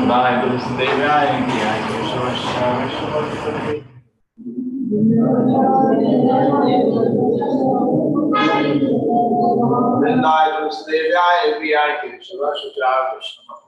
Bye, Devyaya, Vrindavan Devaya Vijay Krishna Sutra Krishna.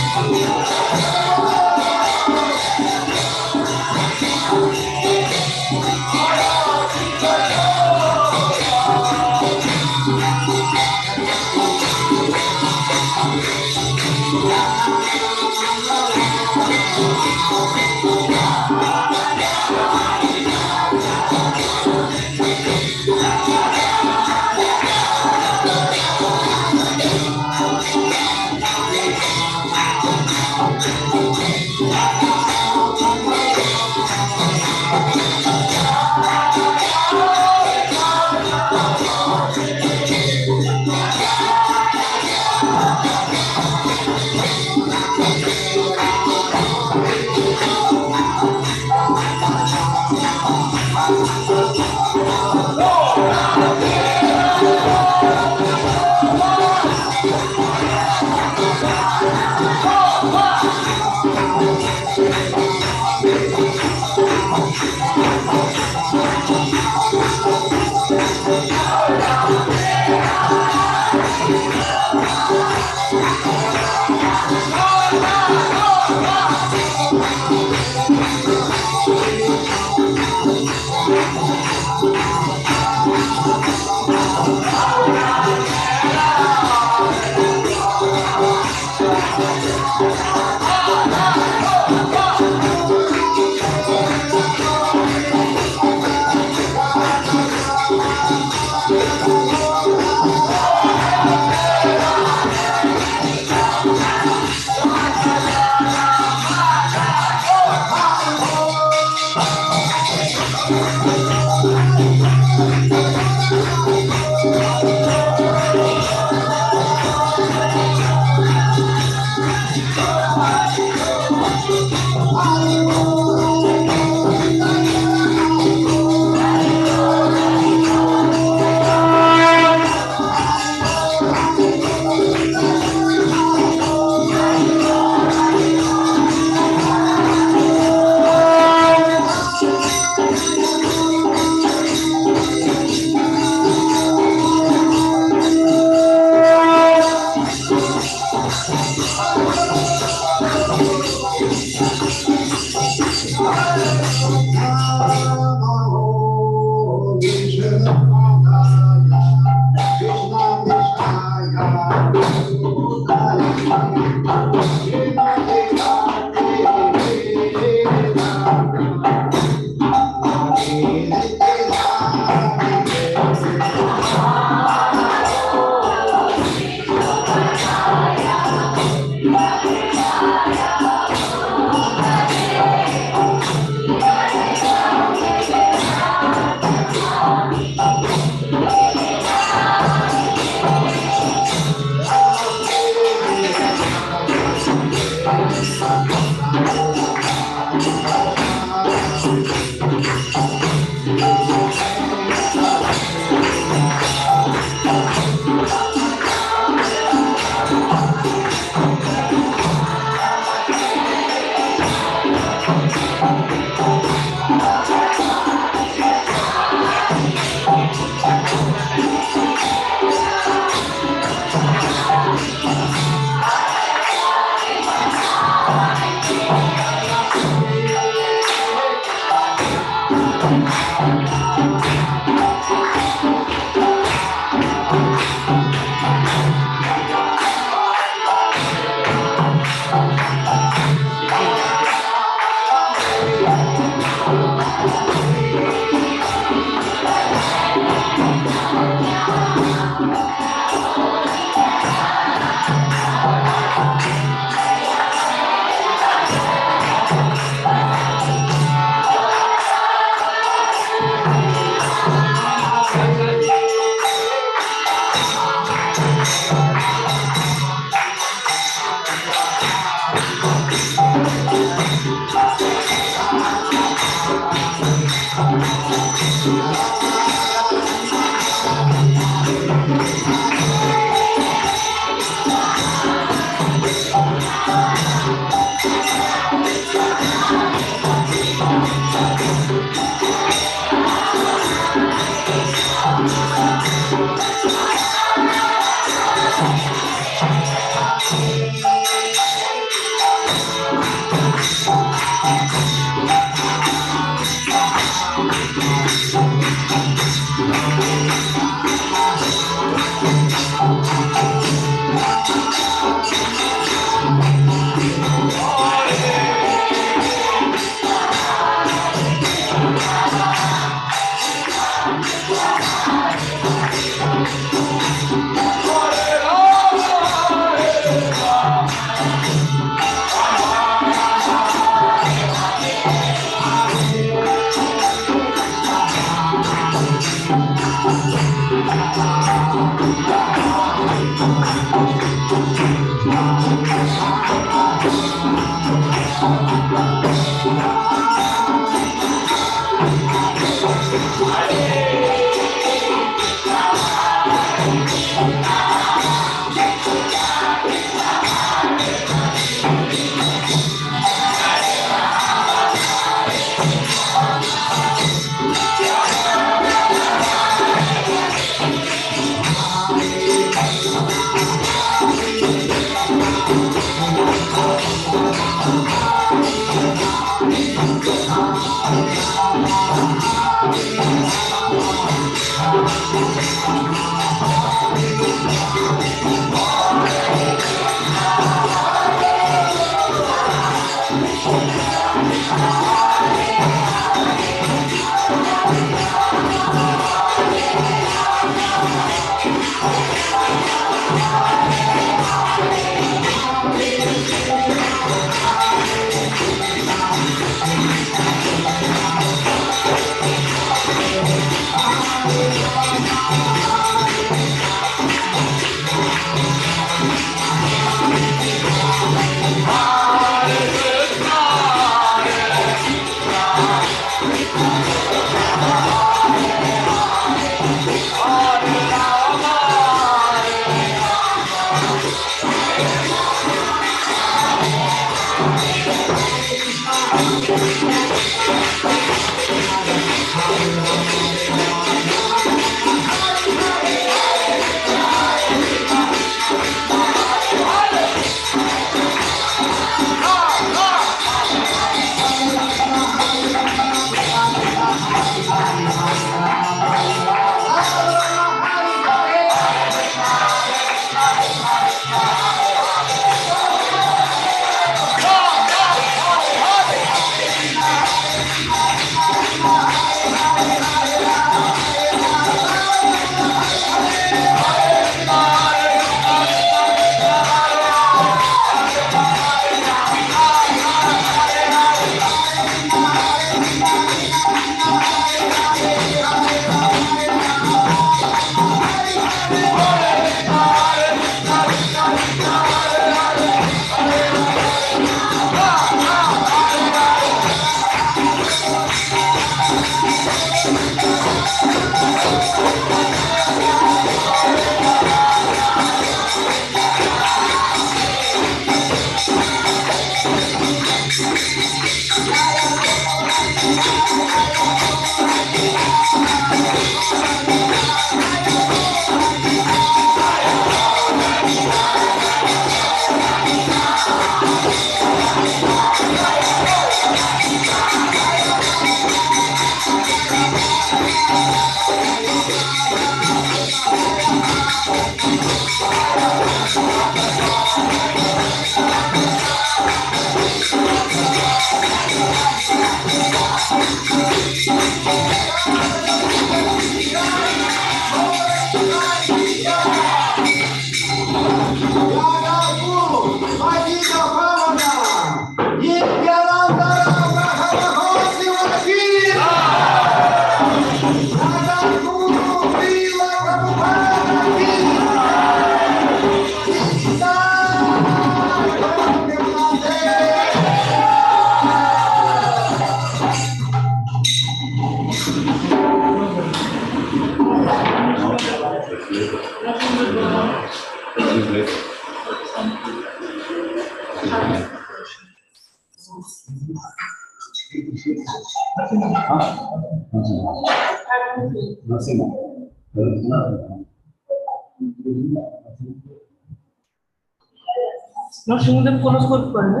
নরসিংদীর কোন school পড়বে?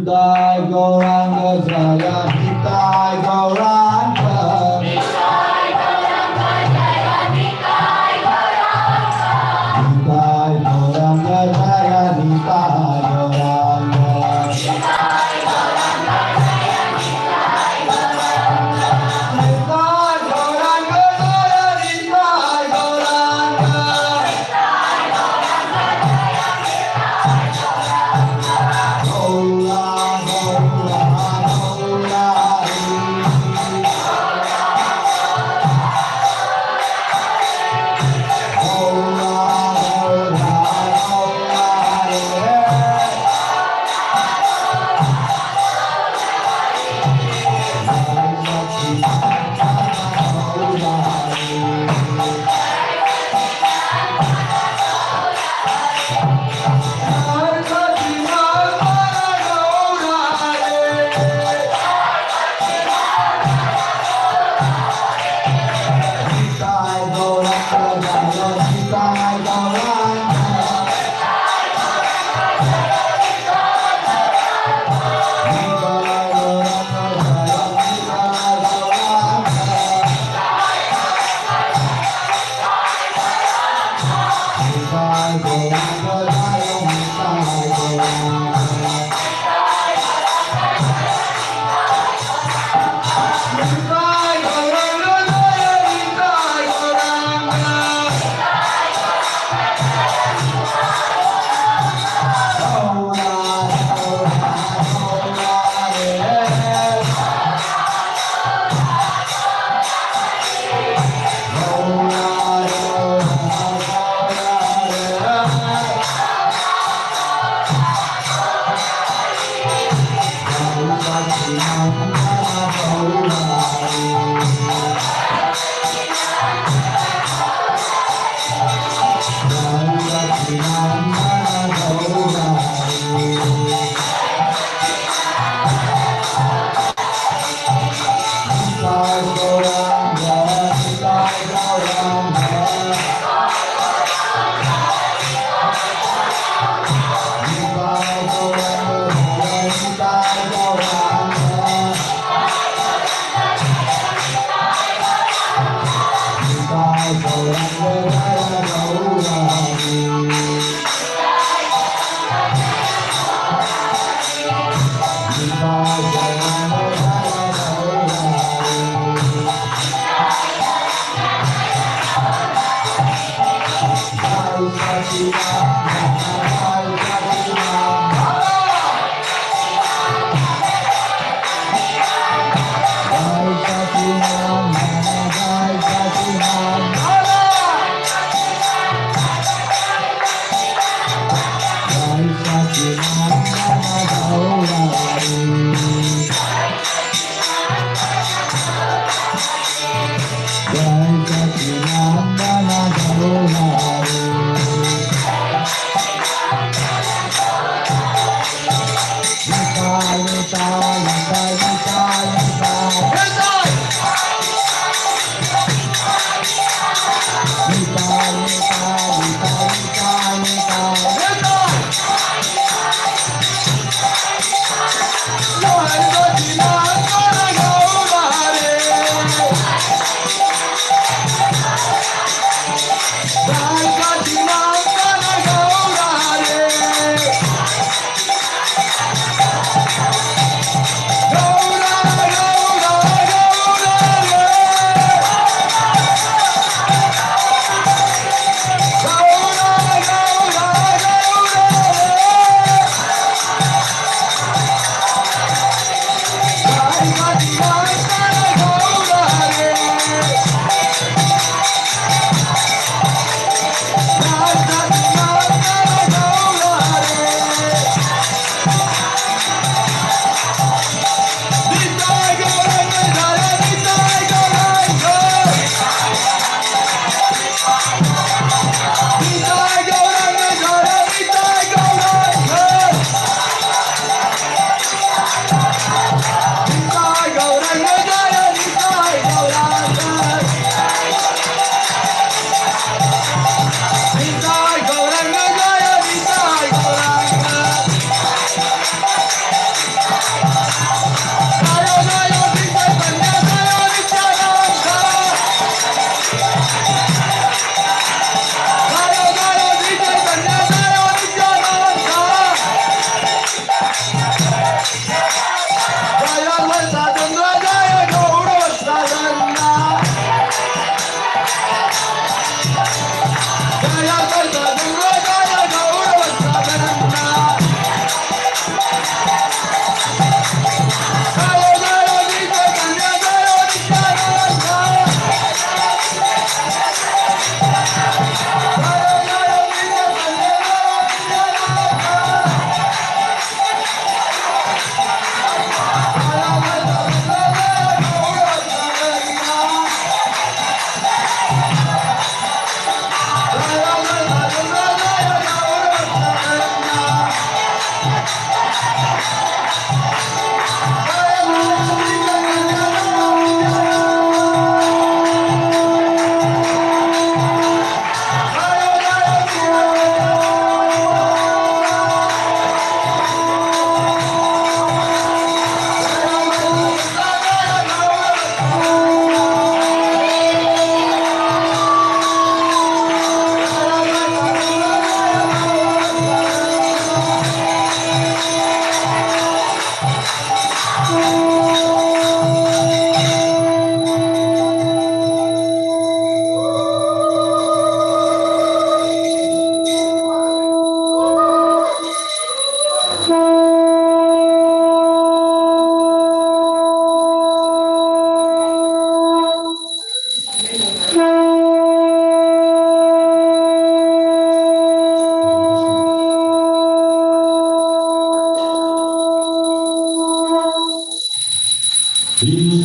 Nitai Gauranga Jaya Nitai Gauranga Nitai Gauranga Jaya Nitai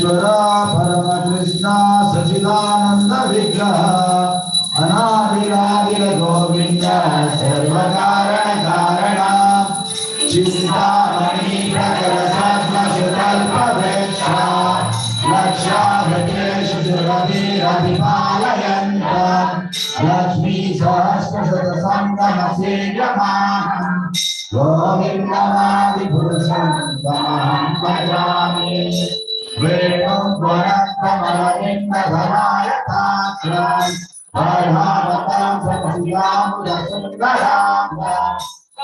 ईश्वर परम कृष्ण सच्चिदानंद विग्रह अनादिरादिर गोविंद सर्व कारण कारण चिंतामणि प्रकट सद्मशुतल्पवृक्ष लक्षावृतेषु सुरभिरभिपालयन्तम् लक्ष्मी सहस्रशतसङ्गमसेव्यमानम् गोविन्दमादिपुरुषं तमहं भजामि वेणुं वरत्कमलनिन्दधरायताक्षरम् वर्धावतां सत्सिदामुदसुन्दराम्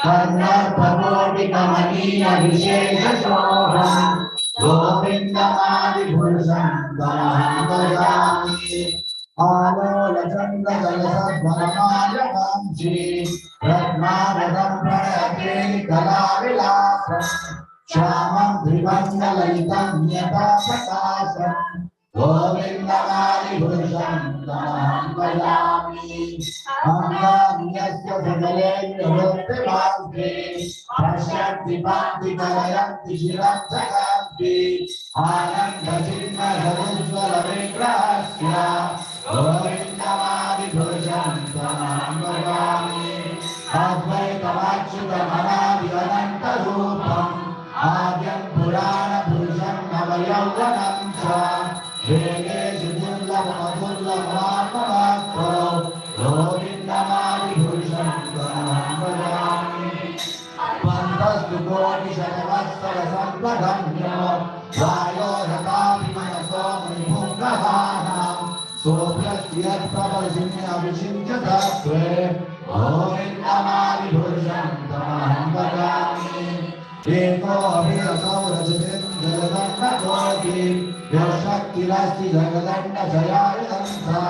कर्णप्रकोटिकमनीयविशेषशोभम् गोविन्दमादिपुरुषं तमहं भजामि आलोलचन्द्रजलसद्वनमालकांक्षी रत्नावतं प्रणयते कलाविलासम् श्यामं त्रिभङ्गललितं यथाप्रकाशम् गोविन्दमादिपुरुषं तमहं भजामि अङ्गान्यस्य सकलेन्द्रवृत्तिभान्ते पश्यन्ति भान्ति कलयन्ति शिरं जगन्ति आनन्दचिन्मधरुज्ज्वलविग्रहस्य गोविन्दमादिपुरुषं तमहं भजामि अद्वैतमच्युतमनादिअनन्तरूपम् आद्यं पुराणपुरुषं नवयौवनं च वेदेषु दुर्लभमदुर्लभमात्मवाक्को गोविन्दमादिपुरुषं तमहं भजामि पन्तस्तु कोटिशतवत्सरसम्पदन्यो वायो रथापि मनसो मुनिपुङ्गवानां सोऽप्यत्यत्प्रवर्षिण्यभिषिञ्चतत्वे गोविन्दमादिपुरुषं तमहं भजामि एको अभिरसौ रजतेन्द्रदण्डकोटि यशक्तिरस्ति जगदण्डजयायुधंसा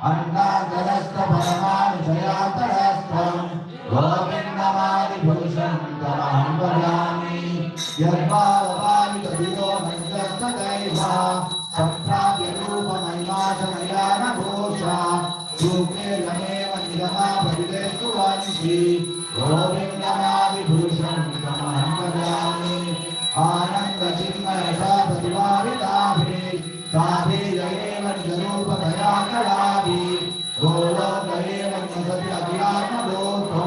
अन्नादरस्तपरमानुजयातरस्थं गोविन्दमादिपुरुषं तमहं भजामि यद्भाववानि तदियो मञ्जस्तदैव सम्प्राप्य रूपमहिमाशमया न घोषा सूक्तेर्यमेव निगमापरिवेस्तु वंशि गोविन्दमादिपुरुषं तमहं भजामि आनन्दचिन्मयसा प्रतिभाविताभिः ताभिरेव निजरूपतया कलाभिः गोलोकैव निजसति अध्यात्मलोको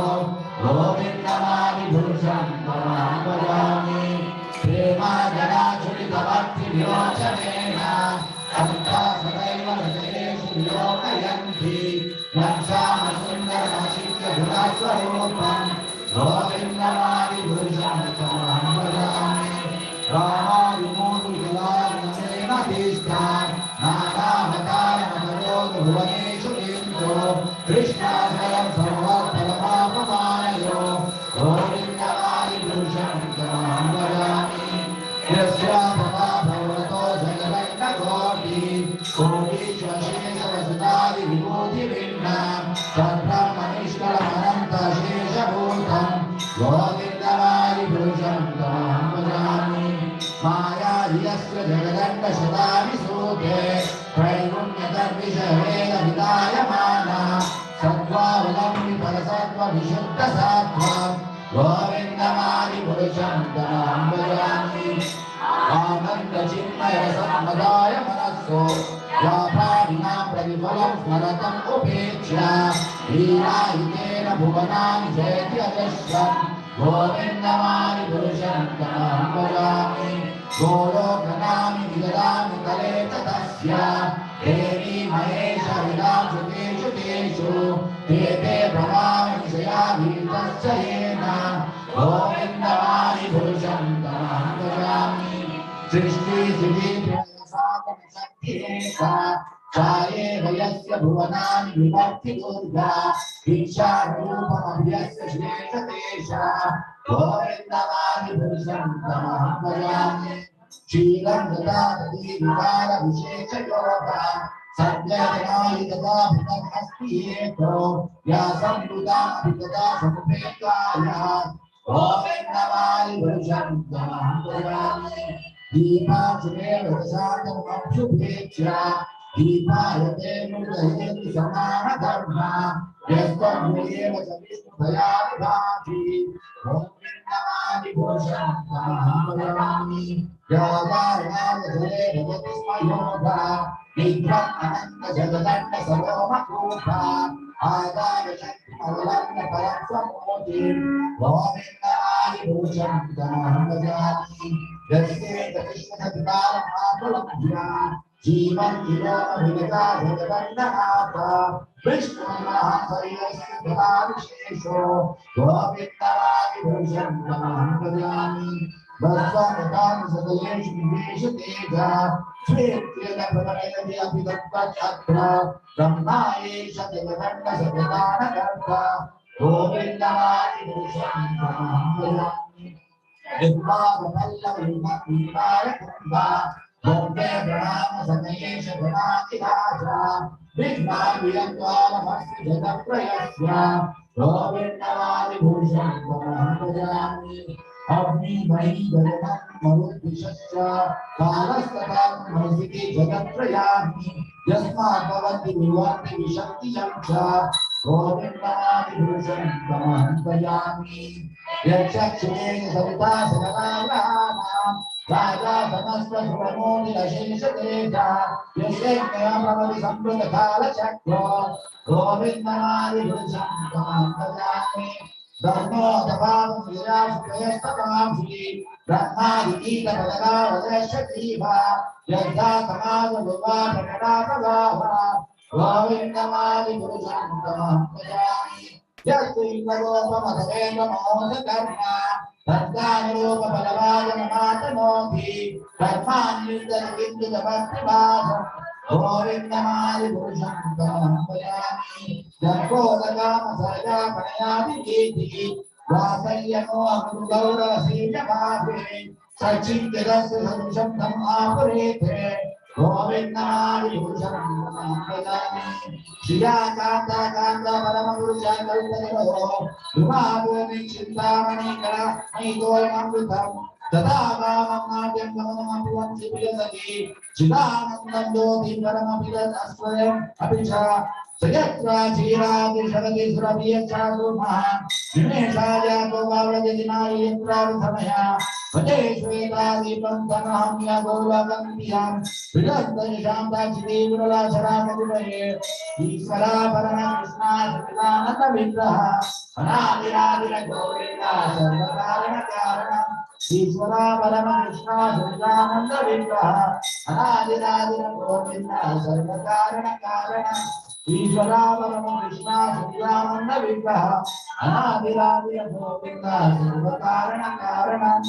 गोविन्दमादिपुरुषं तमहं भजामि प्रेमाजनाचुरितभक्तिविलोचनेन सन्ता सदैव हृदयेषु विलोकयन्ति लक्षामसुन्दरमचिन्त्यगुणस्वरूपं गोविन्दमादिपुरुषं तमहं भजामि रामादिमोदुजलार्णवेन भीष्टान् नानावतारमवरोधभुवनेषु लिङ्गो कृष्णाशयं सर्वफलमापमानयो गोविन्दमादिपुरुषं तमहं भजामि यस्यापदा भगवतो जगदण्डकोटि कोटीश्वशेषवसुतादिविभूतिभिन्नां तद्ब्रह्मनिष्कलमनन्तशेषभूतं गोविन्दमादिपुरुषं तमहं भजामि मायाधियस्य जगदण्डशताभिसूते त्रैगुण्यतद्विषवेदविदायमाना सत्त्वावलम्बि परसत्त्वविशुद्धसात्त्वं गोविन्दमादिपुरुषं तमहं भजामि आनन्दचिन्मयरसन्मदाय मनस्सो व्यापारिणां प्रतिफलं स्मरतम् उपेक्ष्य लीलायुतेन भुवनानि जयति अजस्रं गोविन्दमादिपुरुषं तमहं भजामि गोलोकनानि विददामि तले च तस्य देवी महेश विलासु तेषु तेषु ते ते भवामि विषयाभीतस्य येन गोविन्दमादिपुरुषं तमहं भजामि सृष्टिस्थितिप्रलयसाधनशक्तिरेका चाये वयस्य भुवनानि विभक्ति दुर्गा भिक्षारूपमभ्यस्य श्रेष्ठतेषा गोविन्दमादिपुरुषं तमहं भजामि शीलं ददाति विकारविशेषयोगा सद्यजनायुधदाभितमस्ति येतो व्यासंयुधाभितदा समुपेताया गोविन्दमादिपुरुषं तमहं भजामि दीपाचुरेव दशान्तमक्षुभेक्ष्या दीपायते मुदयेति समानधर्मा यस्त्वमेव च विष्णुभयानि भाति ॐ नमामि पुरुषं तमहं यावायाजले भवति स्मयोधा विक्रम अनंत जगदण्ड सर्वमकूपा आदाय शक्तिमवलम्ब्य परस्वमूर्ति गोविन्दाय भूषं तमहं भजामि यस्ते कृष्णसत्कारमाकुलभ्या जीवन विलोकविगता जगदण्डनाथ विष्णुमहाशयस्य विशेषो गोविन्दाय भूषं तमहं भजामि भस्वमतां सकलेषु निवेशतेजा क्षेत्रेण प्रकटयति अभिदत्तचक्र ब्रह्मायेष जगदण्डसगदानकर्ता गोविन्दाय भूषं तमहं भजामि विद्वापल्लवीनायकुन्दा बोम्बे प्रणाम समेश गणाधिराजा विघ्नावियन्त्वालमस्ति जगत्त्रयस्य गोविन्दाय भूषं तमहं भजामि अग्निमयी गगनं मरुद्विषश्च कालस्तथा महसिति जगत्त्रयामि यस्मात् भवन्ति विवर्ति विशन्ति यं च गोविन्दाय भूषं तमहं भजामि यक्षक्षेण सविता सकलावहानां राजा समस्त सुरमोदिरशेषतेजा यस्यैकया भवति संवृतकालचक्रो गोविन्दाय भूषं तमहं भजामि ब्रह्मो दवां विराजयस्तवांसि ब्रह्मादिगीतपदगावदशतीभा यद्धा समाजभुवा प्रकटापगावा गोविन्दमादि पुरुषं तमहं भजामि यस्त्विन्द्रलोकमधवेन्द्रमोहकर्मा तद्दानरूपबलवायनमातनोति कर्मान्युद्धविन्दुजभक्तिभासम् गोविन्दमादि पुरुषं तमहं भजामि जन्मोदकामसर्गापणयादिकीर्तिः वासल्यमो अमृतगौरवसीजभावे सचिद्यदस्य सदृशं तम् आपुरेथे गोविन्दाय भूषं तमहं भजामि श्रिया कान्ता कान्ता परमगुरुचरणो विभागोनि चिन्तामणिकरा मयितोऽयममृतम् तथा कामं नाट्यं गमनमपि वंशि प्रियसखी चिदानन्दं ज्योति परमपिदत् अस्वयम् अपि च सयत्रा चीराति शरति सुरभियच्छासुमः निमेषाय गोपावलजनाय यत्रार्थमया भजे श्वेतादीपं तमहं यगौरवन्त्यां विदग्धनिशान्ताचिदेवलाशरामविमये ईश्वरा परमकृष्णा सच्चिदानन्दविग्रह अनादिरादिरगोविन्दा सर्वकारणकारणम् ईश्वरा परमकृष्णा सच्चिदानन्दविग्रह अनादिरादिरगोविन्दा सर्वकारणकारणम् ईश्वरा परमकृष्णा सच्चिदानन्दविग्रह अनादिरादिरगोविन्दा सर्वकारणकारणम्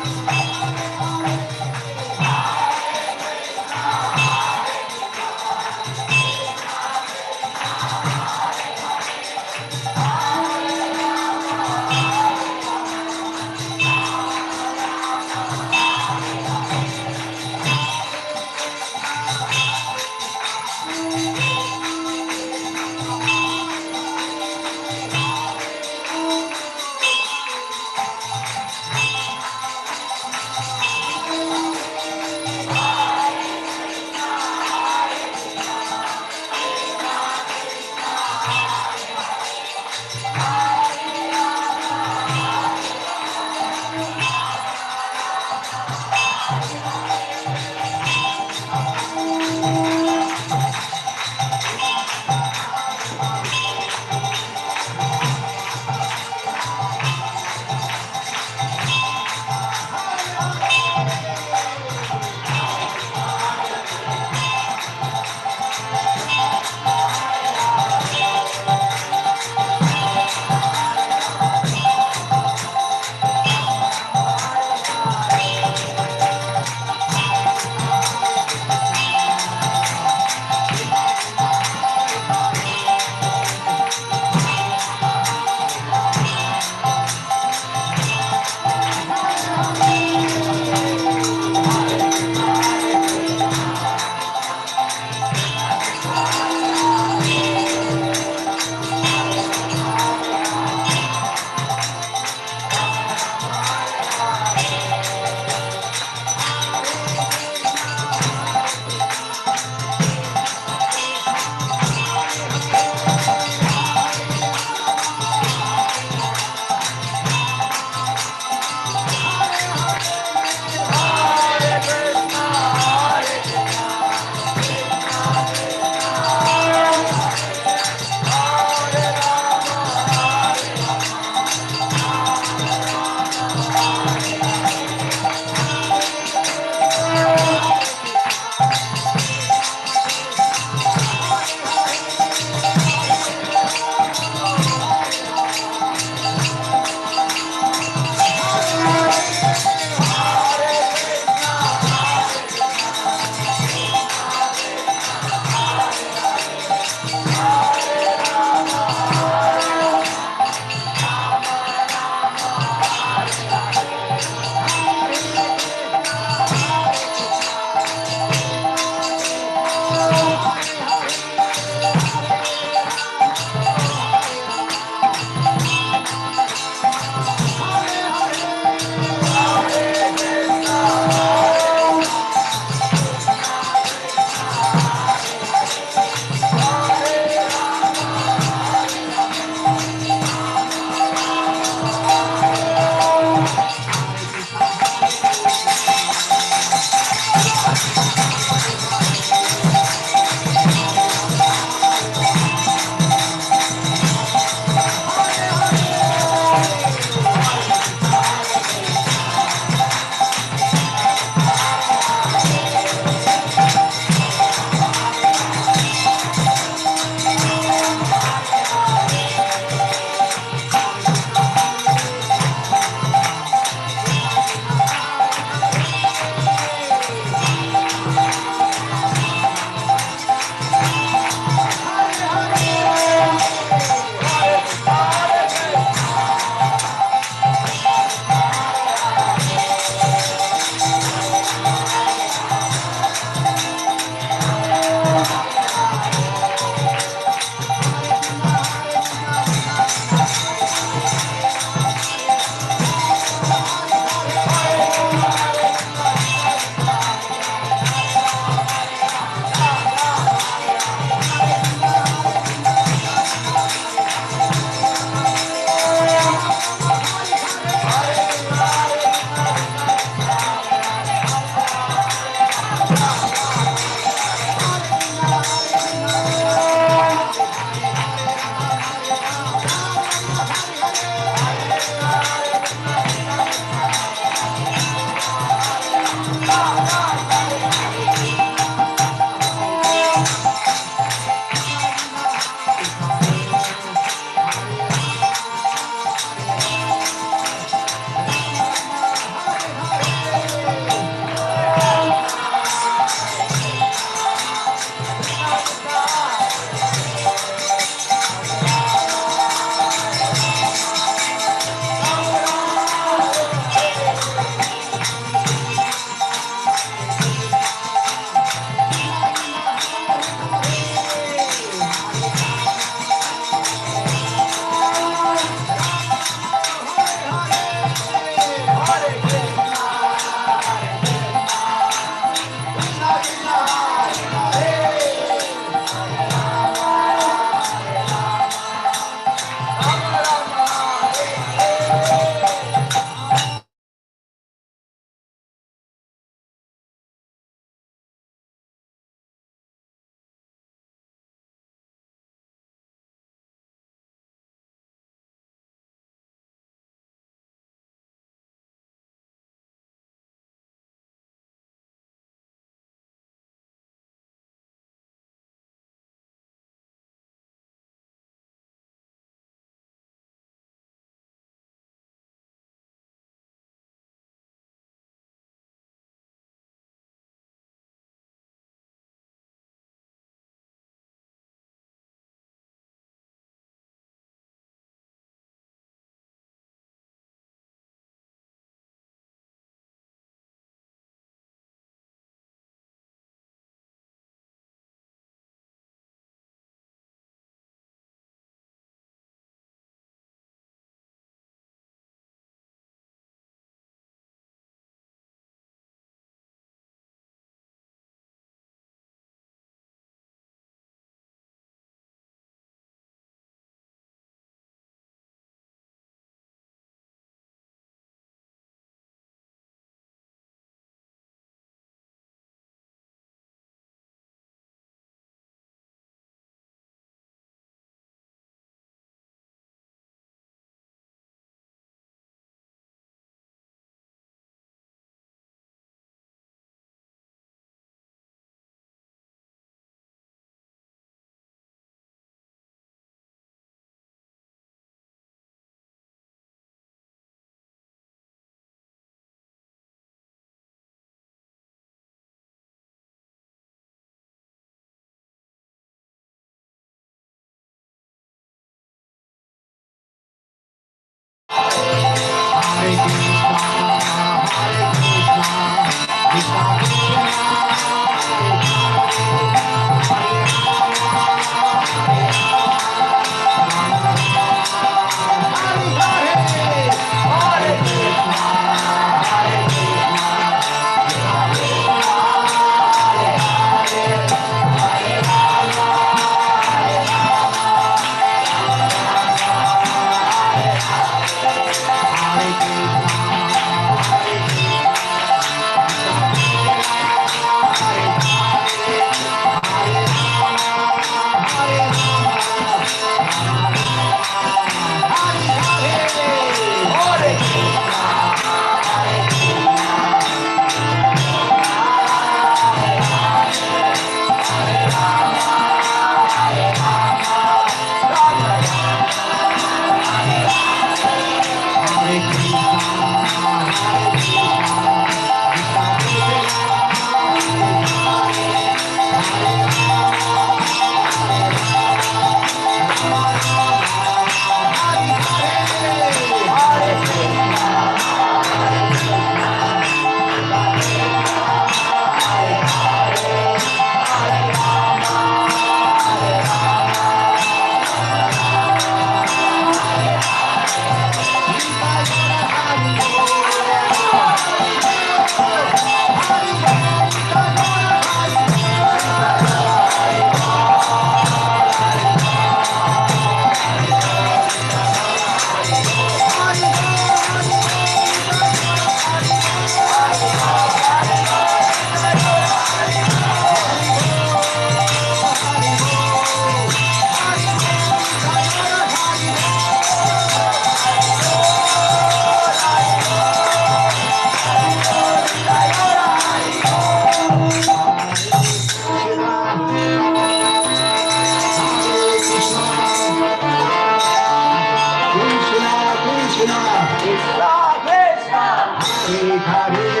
Hare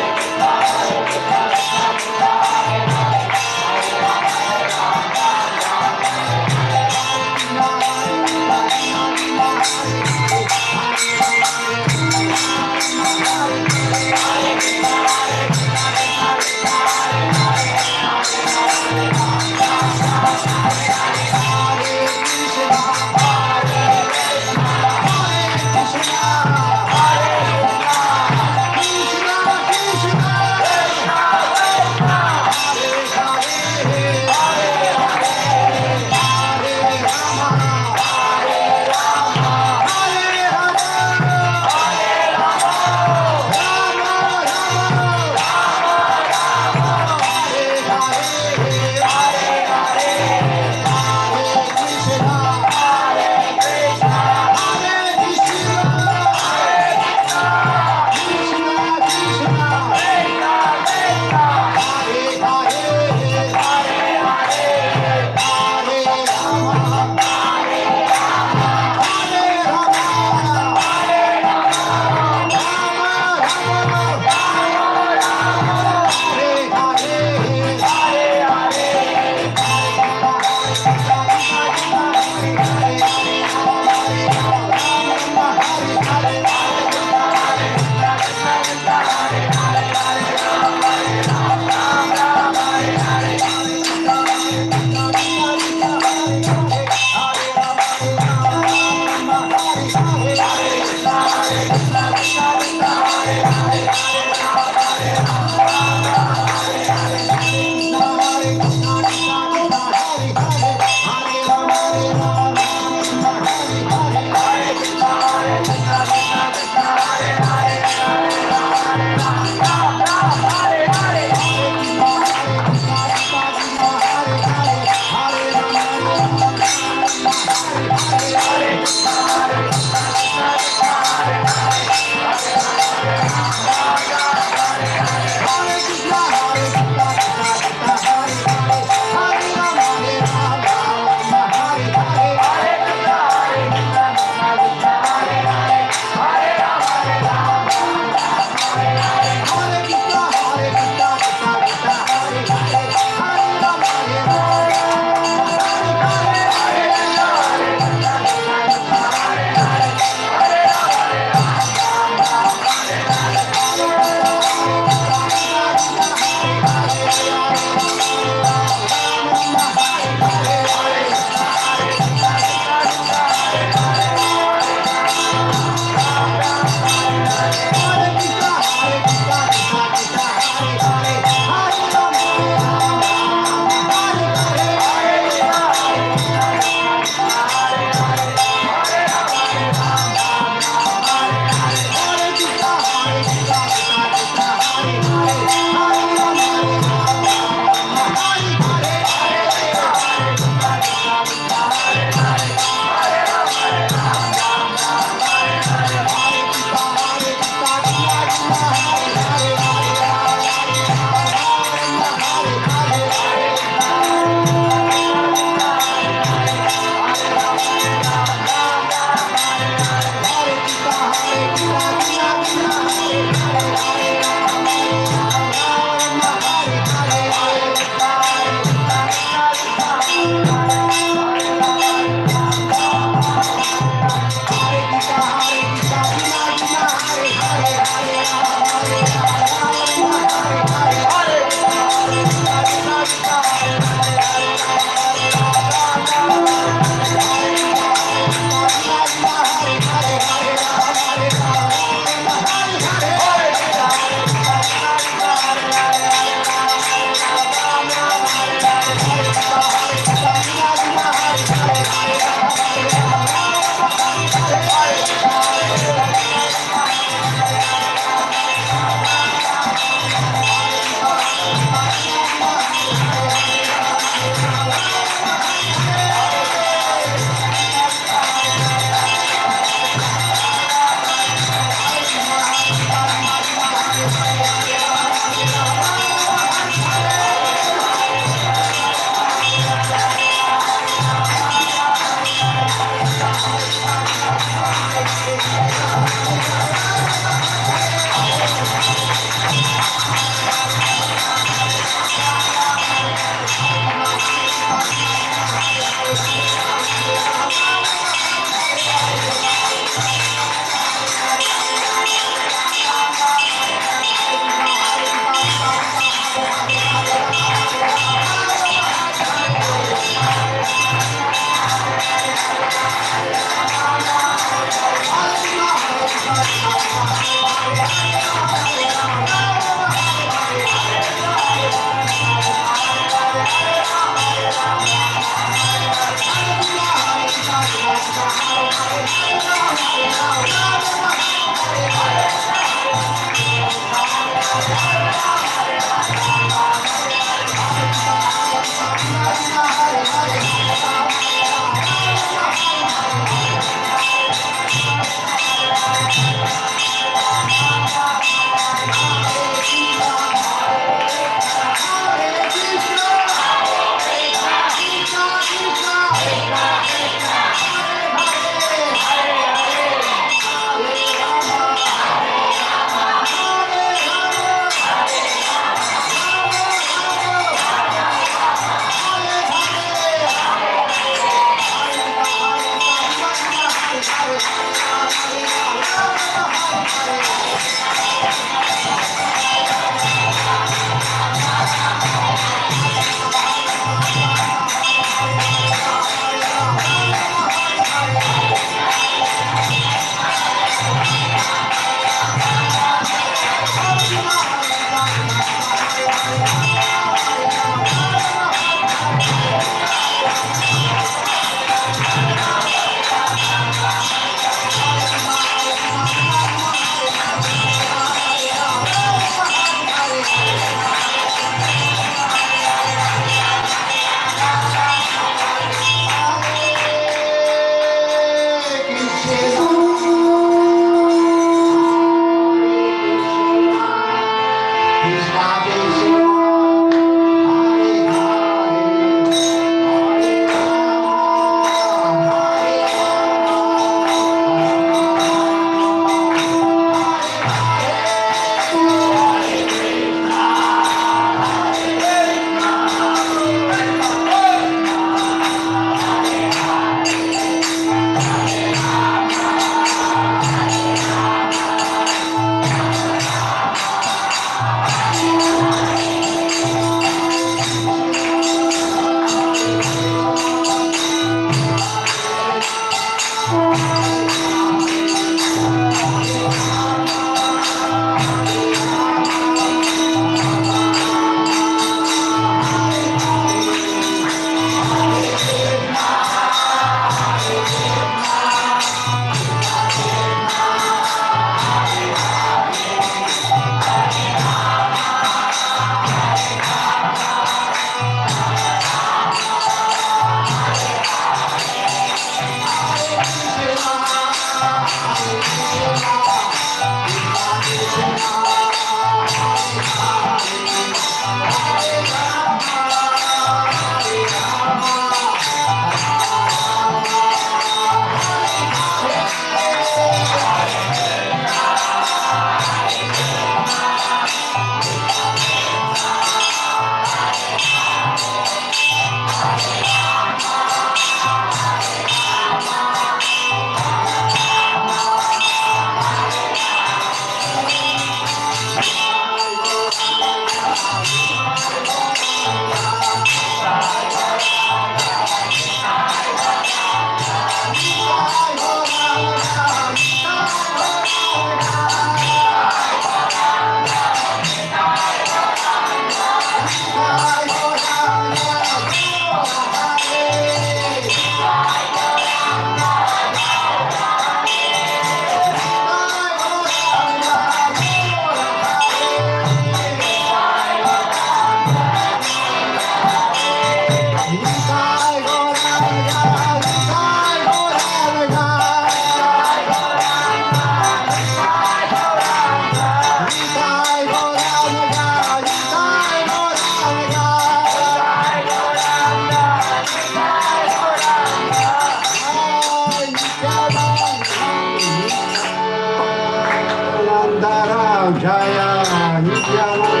Jaya Nityananda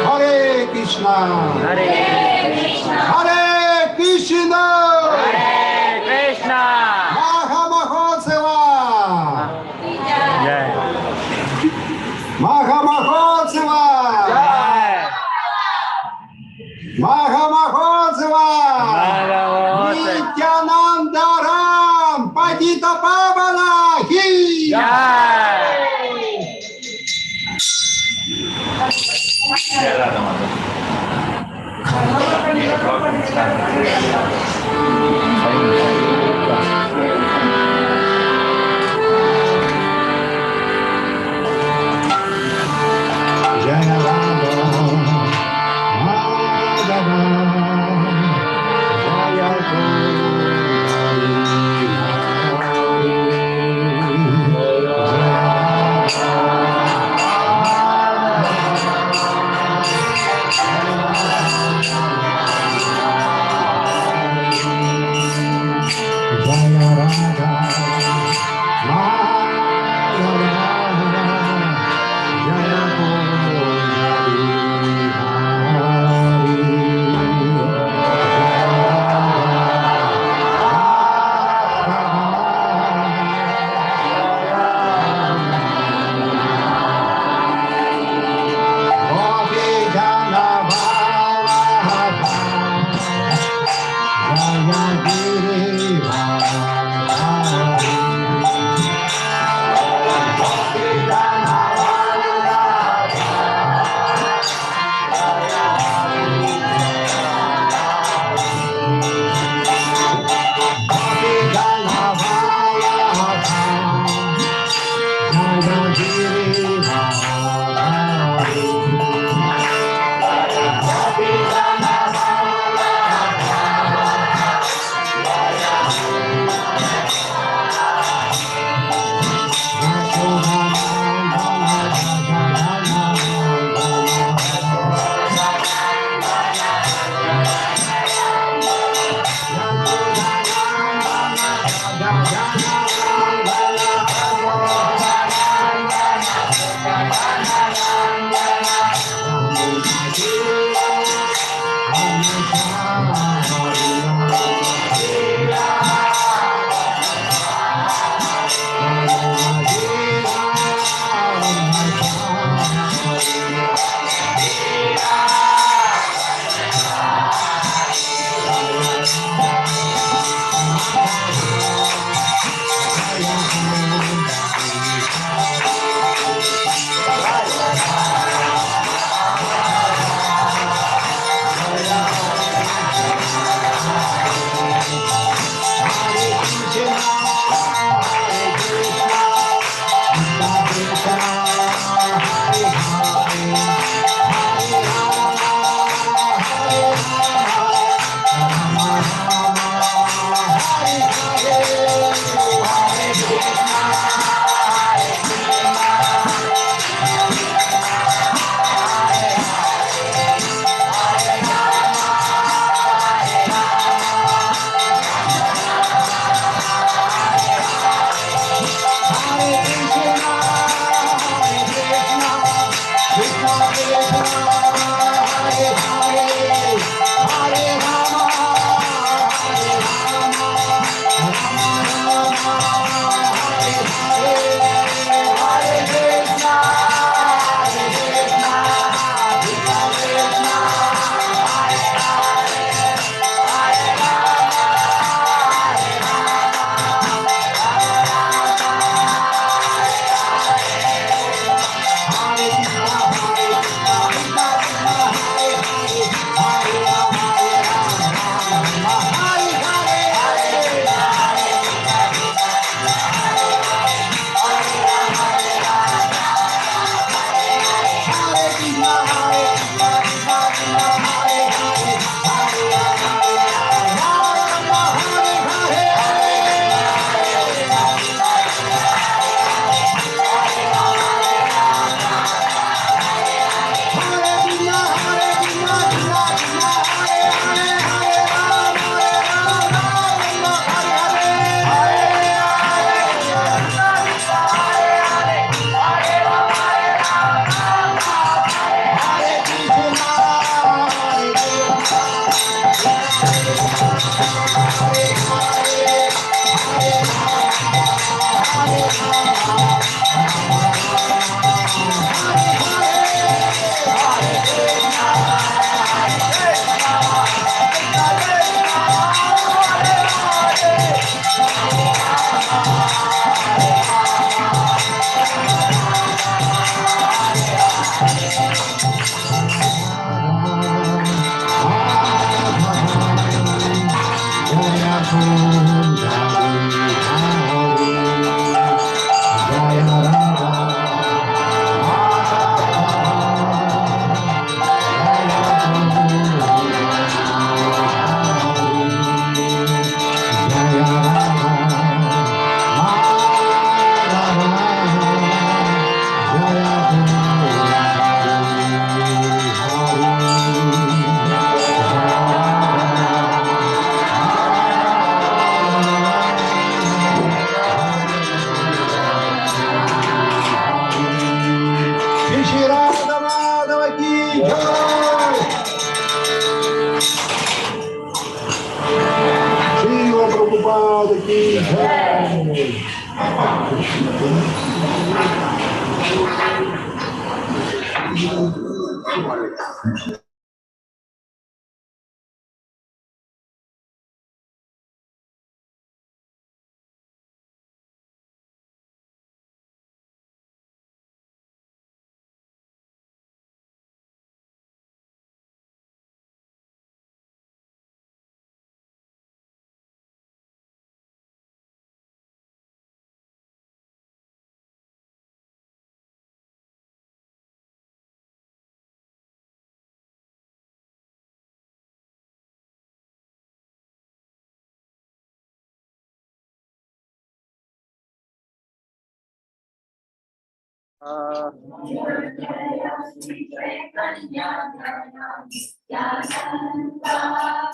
Hare Krishna Hare Krishna. Hare Krishna Hare Krishna. Mahamahotsava Jai. Mahamahotsava Jai. Mahamahotsava Mahamahotsava. Nityanandaram Patita Pavana Hi Jai. Jaya Radha Madhava Jaya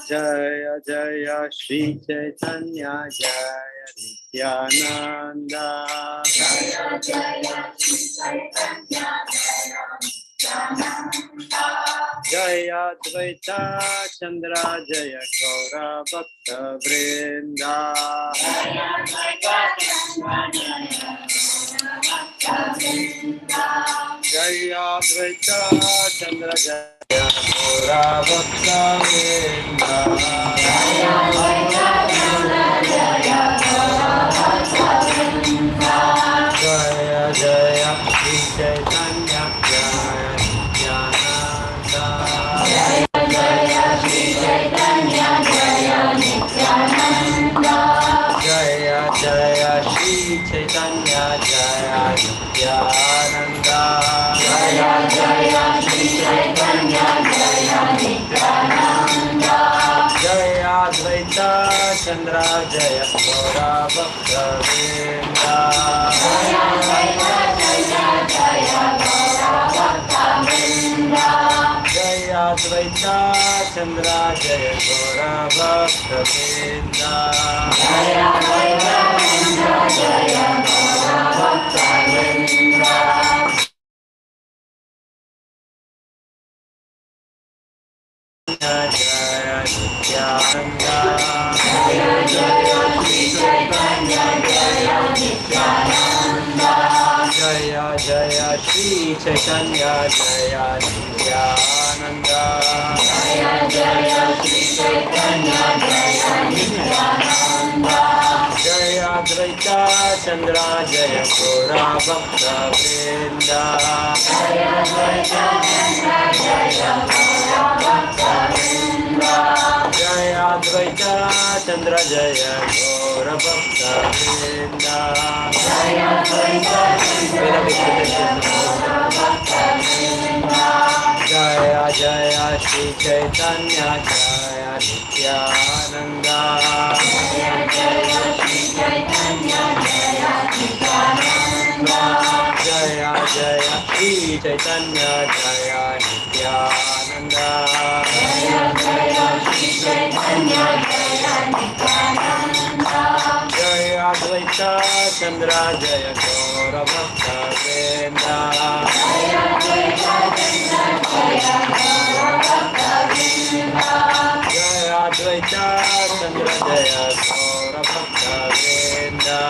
Jaya Jaya Shri Chaitanya Jaya Nityananda Jaya Jaya Shri Chaitanya Jaya Advaita Chandra Jaya Gaura Bhakta Vrinda Jaya Advaita Chandra Jaya Gaura Bhakta Vrinda Jaya Jaya Shri Chaitanya Jaya Nityananda Jaya Jaya Shri Chaitanya Jaya Nityananda Jaya Jaya Shri Chaitanya Jaya Nityananda Jaya Advaita Chandra Jaya Gaura Bhakta Vrinda Jaya Advaita Chandra Jaya Gaura Bhakta Vrinda Jaya Advaita Chandra Jaya Gaura Bhakta Vrinda Jaya Advaita Chandra Jaya Gaura Bhakta Vrinda Jaya Nityananda Jaya Jaya Shri Chaitanya Jaya Nityananda Jaya Jaya Shri Chaitanya Jaya Nityananda Jaya Jaya Shri Chaitanya Jaya Nityananda Jaya Advaita Chandra Jaya Gaura Bhakta Vrinda Jaya Advaita Chandra Jaya Gaura Bhakta Vrinda Jaya Advaita Chandra Jaya Gaura Bhakta Vrinda Jaya Advaita Chandra Jaya Gaura Bhakta Vrinda Jaya Jaya Shri Chaitanya Jaya Nityananda Jaya Jaya Shri Chaitanya Jaya Nityananda Jaya Jaya Shri Chaitanya Jaya Nityananda Jaya Jaya Shri Chaitanya Jaya Nityananda Jaya Advaita Chandra Jaya Gaura Bhakta Vrinda Jaya Advaita Chandra Jaya Gaura Bhakta Vrinda Jaya Advaita Chandra Jaya Gaura Bhakta Vrinda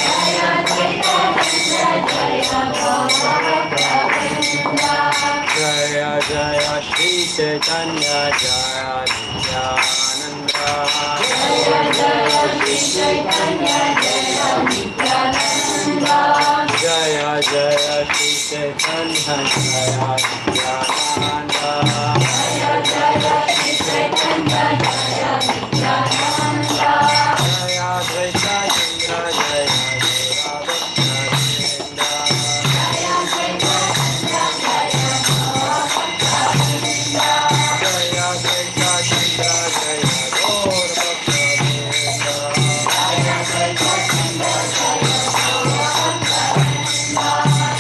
Jaya Advaita Chandra Jaya Gaura Bhakta Vrinda Jaya Jaya Shri Chaitanya Jaya Nityananda Jaya Jaya Shri Chaitanya Jaya Jaya Shri Chaitanya Jaya Nityananda. Jaya Jaya Shri Chaitanya Jaya Nityananda. Jaya Advaita Chandra Jaya Radha-Vrinda. Jaya Advaita Chandra Jaya Radha-Vrinda. Jaya Advaita Chandra Jaya Gaur Bhakta-vrinda. Jaya Advaita Chandra Jaya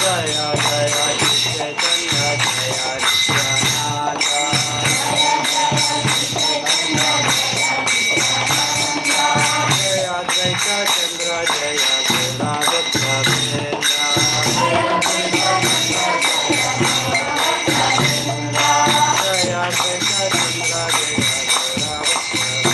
Jaya Jaya Chaitanya Jaya Nityananda. Jaya Advaita Chandra Jaya Radha-Vrinda. Jaya Advaita Chandra Jaya Radha-Vrinda.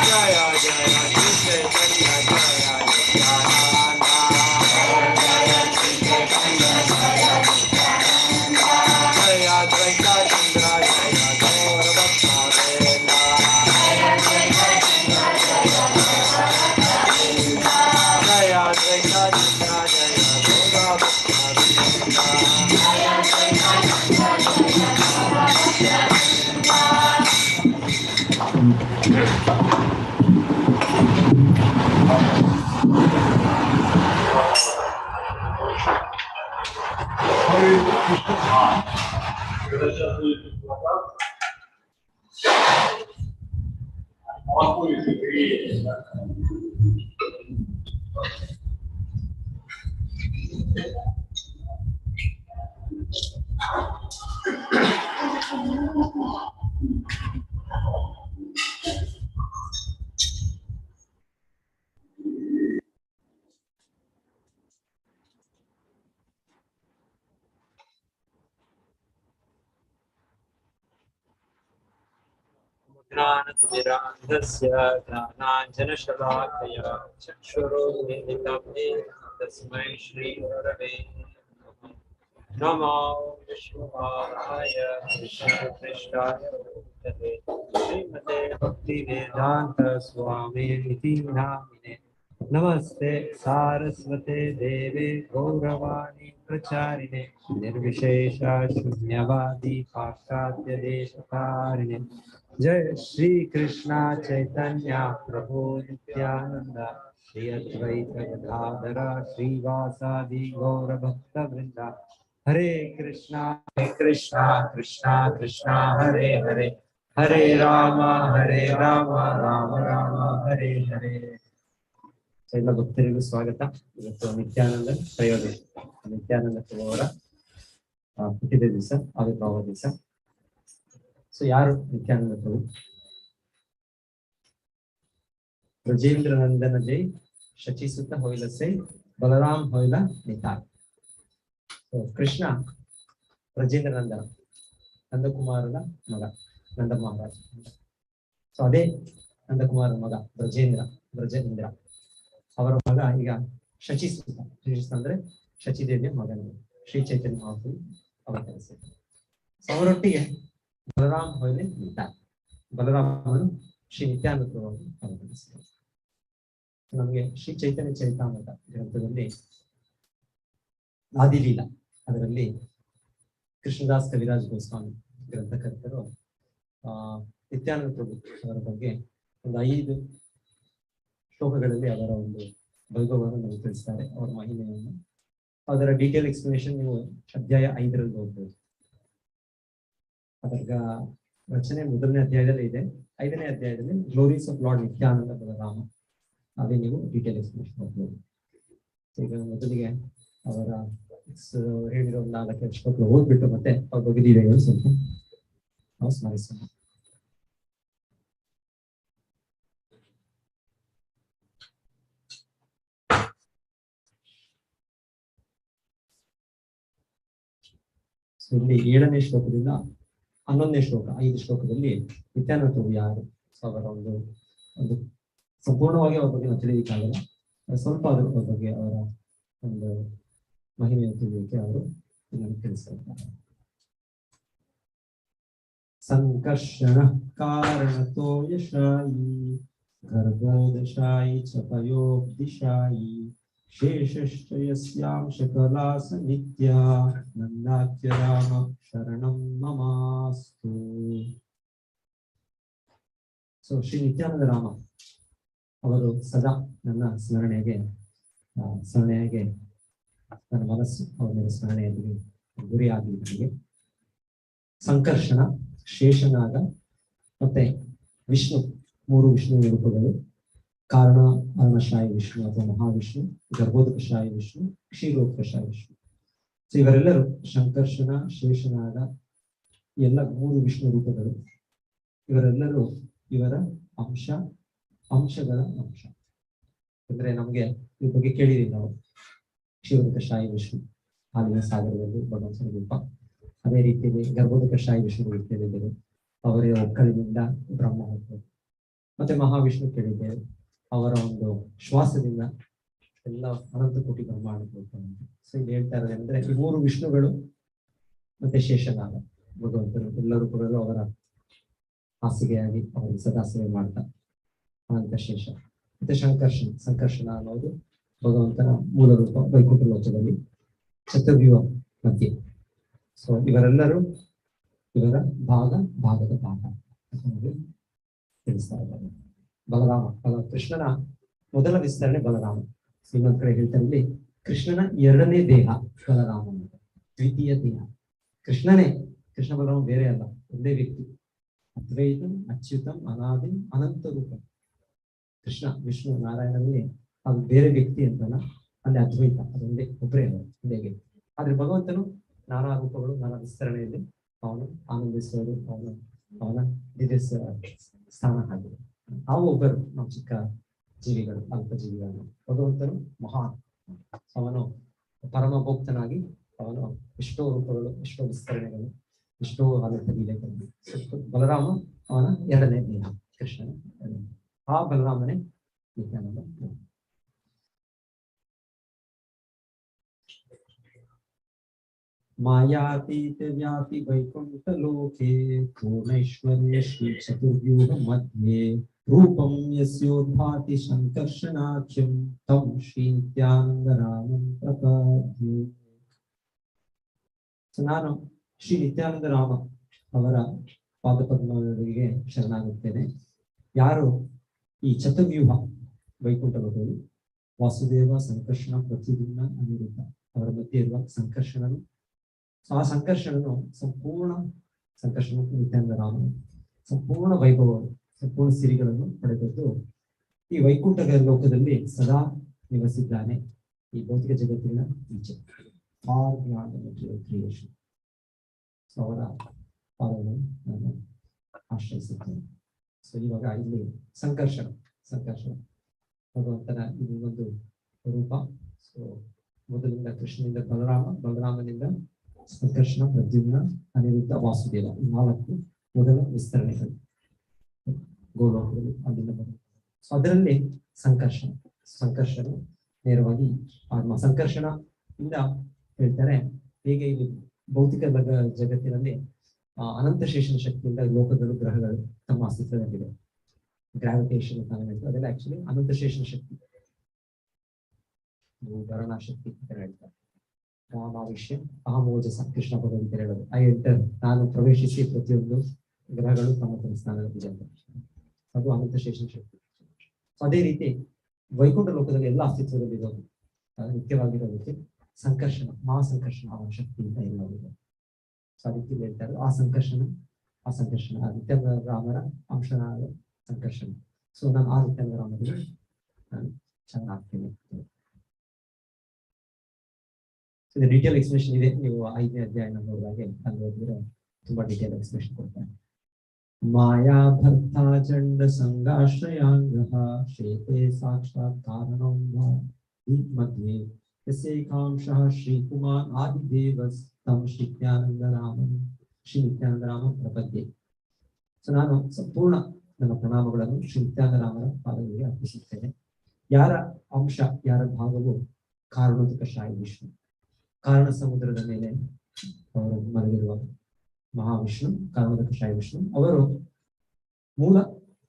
Jaya Jaya Shri Chaitanya Jaya Nityananda. Jaya Jaya Shri Chaitanya Jaya Nityananda. Jaya Advaita Chandra Jaya Gaur Bhakta-vrinda. Jaya Advaita Chandra Jaya Gaur Bhakta-vrinda. ज्ञानतिमिरान्धस्य ज्ञानाञ्जनशलाकया चक्षुरुन्मिलितं येन तस्मै श्रीगुरवे नमः। नमो विष्णुपादाय कृष्णकृष्णाय भूतले श्रीमते भक्तिवेदान्त स्वामिनिति नामिने। नमस्ते सारस्वते देवे गौरवाणी प्रचारिणे निर्विशेष शून्यवादी पाश्चात्य देशकारिणे। जय श्री कृष्णा चैतन्य प्रभु नित्यानंद श्री अद्वैत गदाधर श्रीवासादि गौर भक्त वृंदा। हरे कृष्णा कृष्णा कृष्णा हरे हरे हरे राम राम राम हरे हरे। ಎಲ್ಲ ಭಕ್ತರಿಗೂ ಸ್ವಾಗತ। ಇವತ್ತು ನಿತ್ಯಾನಂದ ಪ್ರಯೋಜನ ನಿತ್ಯಾನಂದ ಪ್ರಭುವರ ಹುಟ್ಟಿದ ದಿವಸ, ಆವಿರ್ಭಾವ ದಿವಸ. ಸೊ ಯಾರು ನಿತ್ಯಾನಂದ ಪ್ರಭು? ಬ್ರಜೇಂದ್ರ ನಂದನ ಜೈ ಶಚಿಸುತ್ತ ಹೊಯ್ಲ ಸೈ ಬಲರಾಮ್ ಹೊಯ್ಲ ನಿತಾಯ್. ಸೊ ಕೃಷ್ಣ ಬ್ರಜೇಂದ್ರ ನಂದನ, ನಂದಕುಮಾರನ ಮಗ ನಂದ ಮಹಾರಾಜ. ಸೊ ಅದೇ ನಂದಕುಮಾರನ ಮಗ ಬ್ರಜೇಂದ್ರ ಅವರ ಮಗ ಈಗ ಶಚಿಸುತ. ಶಚಿಸುತ ಅಂದ್ರೆ ಶಚಿದೇವಿಯ ಮಗನಿಗೆ ಶ್ರೀ ಚೈತನ್ಯ ಮಹಾಪ್ರಭು ಅವತರಿಸಿದರು. ಸೊ ಅವರೊಟ್ಟಿಗೆ ಬಲರಾಮ್ ಹೊಯ್ಲೆ ನಿತಾಯ್, ಬಲರಾಮನು ಶ್ರೀ ನಿತ್ಯಾನಂದ ಪ್ರಭು ಅವತರಿಸಿದರು. ನಮಗೆ ಶ್ರೀ ಚೈತನ್ಯ ಚರಿತಾಮೃತ ಗ್ರಂಥದಲ್ಲಿ ಆದಿಲೀಲಾ ಅದರಲ್ಲಿ ಕೃಷ್ಣದಾಸ್ ಕವಿರಾಜ್ ಗೋಸ್ವಾಮಿ ಗ್ರಂಥಕರ್ತರು ನಿತ್ಯಾನಂದ ಪ್ರಭು ಅವರ ಬಗ್ಗೆ ಒಂದು 5 ಶ್ಲೋಕಗಳಲ್ಲಿ ಅವರ ಒಂದು ವೈಭವವನ್ನು ನಮಗೆ ತಿಳಿಸ್ತಾರೆ, ಅವರ ಮಹಿಮೆಯನ್ನು. ಅದರ ಡೀಟೇಲ್ ಎಕ್ಸ್ಪ್ಲನೇಷನ್ ನೀವು ಅಧ್ಯಾಯ 5ರಲ್ಲಿ ಓದ್ಬೋದು. ಅದರ ರಚನೆ 1ನೇ ಅಧ್ಯಾಯದಲ್ಲಿ ಇದೆ. 5ನೇ ಅಧ್ಯಾಯದಲ್ಲಿ glories of Lord Nityananda Balarama, ಅದೇ ನೀವು ಡೀಟೇಲ್ ಎಕ್ಸ್ಪ್ಲನೇಷನ್ ಓದ್ಬೋದು. ಈಗ ಮೊದಲಿಗೆ ಅವರ ಹೇಳಿರೋ 4 ಶ್ಲೋಕ ಓದ್ಬಿಟ್ಟು ಮತ್ತೆ ಅವ್ರ ಬಗ್ಗೆ ಡೀಟೇಲ್ ಸ್ವಲ್ಪ ನಾವು ಸ್ಮರಿಸೋಣ. ಇಲ್ಲಿ 7ನೇ ಶ್ಲೋಕದಿಂದ 11ನೇ ಶ್ಲೋಕ 5 ಶ್ಲೋಕದಲ್ಲಿ ನಿತ್ಯಾನಂದ ಪ್ರಭು ಯಾರು, ಅವರ ಒಂದು ಸಂಪೂರ್ಣವಾಗಿ ಅವ್ರ ಬಗ್ಗೆ ನಾವು ತಿಳಿಯಕ್ಕಾಗಲ್ಲ. ಸ್ವಲ್ಪ ಅದರ ಬಗ್ಗೆ ಅವರ ಒಂದು ಮಹಿಮೆಯನ್ನು ತಿಳಿಯಲಿಕ್ಕೆ ಅವರು ಇದನ್ನು ತಿಳಿಸ್ತಾರೆ. ಸಂಕರ್ಷಣ ಕಾರಣತೋ ಯಶಾಯಿ ಗರ್ಭೋದಶಾಯಿ ಚ ಪಯೋಬ್ದಿಶಾಯಿ ಶೇಷಶ್ಚ ಯಸ್ಯಾಂಶ ಕಲಾಸ ನಿತ್ಯ ನಂದಾಖ್ಯ ರಾಮ ಶರಣಂ ಮಮಾಸ್ತು. ಸೊ ಶ್ರೀ ನಿತ್ಯಾನಂದ ರಾಮ ಅವರು ಸದಾ ನನ್ನ ಸ್ಮರಣೆಗೆ ನನ್ನ ಮನಸ್ಸು ಅವರ ಸ್ಮರಣೆಯಲ್ಲಿ ಗುರಿಯಾಗಿ ನನಗೆ ಸಂಕರ್ಷಣ, ಶೇಷನಾಗ ಮತ್ತೆ ವಿಷ್ಣು, 3 ವಿಷ್ಣು ರೂಪಗಳು, ಕಾರಣ ಅರುಣಶಾಹಿ ವಿಷ್ಣು ಅಥವಾ ಮಹಾವಿಷ್ಣು, ಗರ್ಭೋದಕಶಾಹಿ ವಿಷ್ಣು, ಕ್ಷೀರೋದಕಶಾಹಿ ವಿಷ್ಣು. ಸೊ ಇವರೆಲ್ಲರೂ ಸಂಕರ್ಷಣ, ಶೇಷನಾಗ ಎಲ್ಲ 3 ವಿಷ್ಣು ರೂಪಗಳು. ಇವರೆಲ್ಲರೂ ಇವರ ಅಂಶಗಳ ಅಂಶ. ಅಂದ್ರೆ ನಮ್ಗೆ ಈ ಬಗ್ಗೆ ಕೇಳಿದೀವಿ ನಾವು. ಕ್ಷೀರೋದಕಶಾಹಿ ವಿಷ್ಣು ಹಾಲಿನ ಸಾಗರದಲ್ಲಿ ಭಗವಂತನ ರೂಪ. ಅದೇ ರೀತಿಯಲ್ಲಿ ಗರ್ಭೋದಕಶಾಹಿ ವಿಷ್ಣು ಕೇಳಿದ್ದೇವೆ, ಅವರ ಒಕ್ಕಲಿನಿಂದ ಬ್ರಹ್ಮ ಹೋಗ್ತದೆ. ಮತ್ತೆ ಮಹಾವಿಷ್ಣು ಕೇಳಿದ್ದೇವೆ, ಅವರ ಒಂದು ಶ್ವಾಸದಿಂದ ಎಲ್ಲ ಅನಂತ ಕೋಟಿ ಬ್ರಹ್ಮಾಂಡ ಹೋಗ್ತಾರೆ. ಸೊ ಇಲ್ಲಿ ಹೇಳ್ತಾ ಇರೋದು ಅಂದ್ರೆ ಈ 3 ವಿಷ್ಣುಗಳು ಮತ್ತೆ ಶೇಷನಾಗ ಭಗವಂತರು ಎಲ್ಲ ರೂಪಗಳು ಅವರ ಹಾಸಿಗೆಯಾಗಿ ಅವರಿಗೆ ಸದಾ ಸೇವೆ ಮಾಡ್ತಾ ಅನಂತ ಶೇಷ. ಮತ್ತೆ ಸಂಕರ್ಷಣ ಅನ್ನೋದು ಭಗವಂತನ ಮೂಲ ರೂಪ ವೈಕುಂಠ ಲೋಕದಲ್ಲಿ ಚತುರ್ವ್ಯೂಹ ಮಧ್ಯೆ. ಸೊ ಇವರೆಲ್ಲರೂ ಇವರ ಭಾಗದ ಭಾಗ ತಿಳಿಸ್ತಾ ಇದ್ದಾರೆ. ಬಲರಾಮ, ಕೃಷ್ಣನ ಮೊದಲ ವಿಸ್ತರಣೆ ಬಲರಾಮ. ಇನ್ನೊಂದ್ ಕಡೆ ಹೇಳ್ತಾರೆ ಇಲ್ಲಿ ಕೃಷ್ಣನ 2ನೇ ದೇಹ ಬಲರಾಮ, ದ್ವಿತೀಯ ದೇಹ. ಕೃಷ್ಣ ಬಲರಾಮ ಬೇರೆ ಅಲ್ಲ, ಒಂದೇ ವ್ಯಕ್ತಿ. ಅದ್ವೈತಂ ಅಚ್ಯುತಂ ಅನಾದಿಂ ಅನಂತ ರೂಪ. ಕೃಷ್ಣ ವಿಷ್ಣು ನಾರಾಯಣನಲ್ಲಿ ಅದು ಬೇರೆ ವ್ಯಕ್ತಿ ಅಂತಲ್ಲ, ಅಲ್ಲಿ ಅದ್ವೈತ ಅದೊಂದೇ, ಒಬ್ಬರೇ ಅಲ್ಲ, ಒಂದೇ ವ್ಯಕ್ತಿ. ಆದ್ರೆ ಭಗವಂತನು ನಾನಾ ರೂಪಗಳು, ನಾನಾ ವಿಸ್ತರಣೆಯಲ್ಲಿ ಅವನು ಆನಂದಿಸುವುದು, ಅವನ ದಿವ್ಯ ಸ್ಥಾನ ಆಗಿದೆ. ನಾವು ಒಬ್ಬರು, ನಾವು ಚಿಕ್ಕ ಜೀವಿಗಳು, ಅಲ್ಪ ಜೀವಿಗಳು. ಭಗವಂತನು ಮಹಾನ್, ಅವನು ಪರಮ ಭೋಕ್ತನಾಗಿ ಅವನು ಎಷ್ಟೋ ರೂಪಗಳು, ಎಷ್ಟೋ ವಿಸ್ತರಣೆಗಳು, ಎಷ್ಟೋ ಅನಂತ ಲೀಲೆಗಳು. ಬಲರಾಮ ಅವನ 2ನೇ ದೇಹ, ಕೃಷ್ಣನ ಆ ಬಲರಾಮನೇ ನಿತ್ಯಾನಂದ. ಮಾಯಾತೀತ ವ್ಯಾಪಿ ವೈಕುಂಠ ಲೋಕೆ ಪೂರ್ಣೈಶ್ವರ್ಯ ಶ್ರೀ ಚತುರ್ವ್ಯೂಹ ಮಧ್ಯೆ ರೂಪಂ ಯಸ್ಯೋದ್ಭಾತಿ ಸಂಕರ್ಷಣಾಖ್ಯಂ ತಂ ಶ್ರೀ ನಿತ್ಯಾನಂದ ರಾಮಂ ಪ್ರಪದ್ಯೆ. ನಾನು ಶ್ರೀ ನಿತ್ಯಾನಂದ ರಾಮ ಅವರ ಪಾದಪದ್ಮಗಳಿಗೆ ಶರಣಾಗುತ್ತೇನೆ. ಯಾರು ಈ ಚತುರ್ವ್ಯೂಹ ವೈಕುಂಠ ಲೋಕದಲ್ಲಿ ವಾಸುದೇವ, ಸಂಕರ್ಷಣ, ಪ್ರತಿಬಿಂಬ, ಅನಿರುದ್ಧ ಅವರ ಮಧ್ಯೆ ಇರುವ ಸಂಕರ್ಷಣನು, ಆ ಸಂಕರ್ಷಣನು ಸಂಪೂರ್ಣ ನಿತ್ಯಾನಂದ ರಾಮನು ಸಂಪೂರ್ಣ ವೈಭವ, ಸಂಪೂರ್ಣ ಸಿರಿಗಳನ್ನು ಪಡೆದದ್ದು ಈ ವೈಕುಂಠ ಲೋಕದಲ್ಲಿ ಸದಾ ನಿವಸಿದ್ದಾನೆ. ಈ ಭೌತಿಕ ಜಗತ್ತಿನ ಈಚೆ, for beyond the material creation. So ಅವರ ಪಾದವನ್ನು ನಾನು ಆಶ್ರಯಿಸುತ್ತೇನೆ. ಸೊ ಇವಾಗ ಇಲ್ಲಿ ಸಂಕರ್ಷಣ ಭಗವಂತನ ಇದು ಒಂದು ರೂಪ. ಸೊ ಮೊದಲಿಂದ ಕೃಷ್ಣನಿಂದ ಬಲರಾಮನಿಂದ ಸಂಕರ್ಷಣ, ಪ್ರದ್ಯುಮ್ನ, ಅನಿರುದ್ಧ, ವಾಸುದೇವ, 4 ಮೊದಲ ವಿಸ್ತರಣೆಗಳು ಗೋಲೋಕದಲ್ಲಿ ಅಲ್ಲಿಂದ ಬರುತ್ತೆ. ಸೊ ಅದರಲ್ಲಿ ಸಂಕರ್ಷಣ ನೇರವಾಗಿ ಆತ್ಮ. ಸಂಕರ್ಷಣ ಇಂದ ಹೇಳ್ತಾರೆ ಹೇಗೆ ಇಲ್ಲಿ ಭೌತಿಕ ಜಗತ್ತಿನಲ್ಲಿ ಅನಂತ ಶೇಷನ ಶಕ್ತಿಯಿಂದ ಲೋಕಗಳು, ಗ್ರಹಗಳು ತಮ್ಮ ಅಸ್ತಿತ್ವದಲ್ಲಿದೆ. ಗ್ರಾವಿಟೇಷನ್ ಅಂತ ಹೇಳ್ತಾರೆ, ಅದೆಲ್ಲ ಆಕ್ಚುಲಿ ಅನಂತ ಶೇಷನ ಶಕ್ತಿ, ಭೂಭರಣ ಶಕ್ತಿ ಅಂತ ಹೇಳ್ತಾರೆ. ರಾಮಾವಿಷ್ಯ ಅಹಮೋಜಸ, ಕೃಷ್ಣ ಭಗವಂತ ಹೇಳೋದು, ನಾನು ಪ್ರವೇಶಿಸಿ ಪ್ರತಿಯೊಂದು ಗ್ರಹಗಳು ತಮ್ಮ ಸ್ಥಾನದಲ್ಲಿ ಅಂತ. ಅದು ಅನಂತ ಶೇಷನ ಶಕ್ತಿ. ಅದೇ ರೀತಿ ವೈಕುಂಠ ಲೋಕದಲ್ಲಿ ಎಲ್ಲ ಅಸ್ತಿತ್ವದಲ್ಲಿರೋದು, ಮುಖ್ಯವಾಗಿರೋದಕ್ಕೆ ಮಹಾಸಂಕರ್ಷಣ ಅವನ ಶಕ್ತಿಯಿಂದ ಎಲ್ಲವಿದೆ. ಸೊ ಅದಕ್ಕೆ ಹೇಳ್ತಾರೆ ಆ ಸಂಕರ್ಷಣ ನಿತ್ಯಾನಂದ ರಾಮರ ಅಂಶನಾದ ಸಂಕರ್ಷಣ. ಸೊ ನಾನು ಆ ನಿತ್ಯಾನಂದ ರಾಮರಿಗೆ ನಾನು ಚೆನ್ನಾಗ್ತೇನೆ. ಇದು ಡೀಟೇಲ್ ಎಕ್ಸ್ಪ್ಲೇಷನ್ ಇದೆ. ನೀವು 5ನೇ ಅಧ್ಯಾಯ ನೋಡಿದಾಗೆ ಅಲ್ಲಿ ಹೋದ್ರೆ ತುಂಬಾ ಡೀಟೇಲ್ ಎಕ್ಸ್ಪ್ಲೇಷನ್ ಕೊಡ್ತಾರೆ. ಮಾಯಾ ಭರ್ತಾ ಚಂಡ ಸಂಗಾಶ್ರಯಾಂಗಃ ಶ್ವೇತೆ ಸಾಕ್ಷಾತ್ ಕಾರಣಂ ಮಧ್ಯೆ ಯಸ್ಯೈಕಾಂಶಃ ಶ್ರೀಕುಮಾರ್ ಆದಿದೇವಸ್ತಂ ಶ್ರೀ ನಿತ್ಯಾನಂದ ರಾಮ ಪ್ರಪದ್ಯೆ. ಸೊ ನಾನು ಸಂಪೂರ್ಣ ನನ್ನ ಪ್ರಣಾಮಗಳನ್ನು ಶ್ರೀ ನಿತ್ಯಾನಂದ ರಾಮರ ಪಾದಗಳಿಗೆ ಅರ್ಪಿಸುತ್ತೇನೆ. ಯಾರ ಅಂಶ, ಯಾರ ಭಾಗವು ಕಾರಣೋದಕ ಶಾಯಿ ವಿಷ್ಣು, ಕಾರಣ ಸಮುದ್ರದ ಮೇಲೆ ಅವರು ಮಲಗಿರುವ ಮಹಾವಿಷ್ಣು, ಕಾರಣೋದಕ ಶಾಯಿ ವಿಷ್ಣು, ಅವರು ಮೂಲ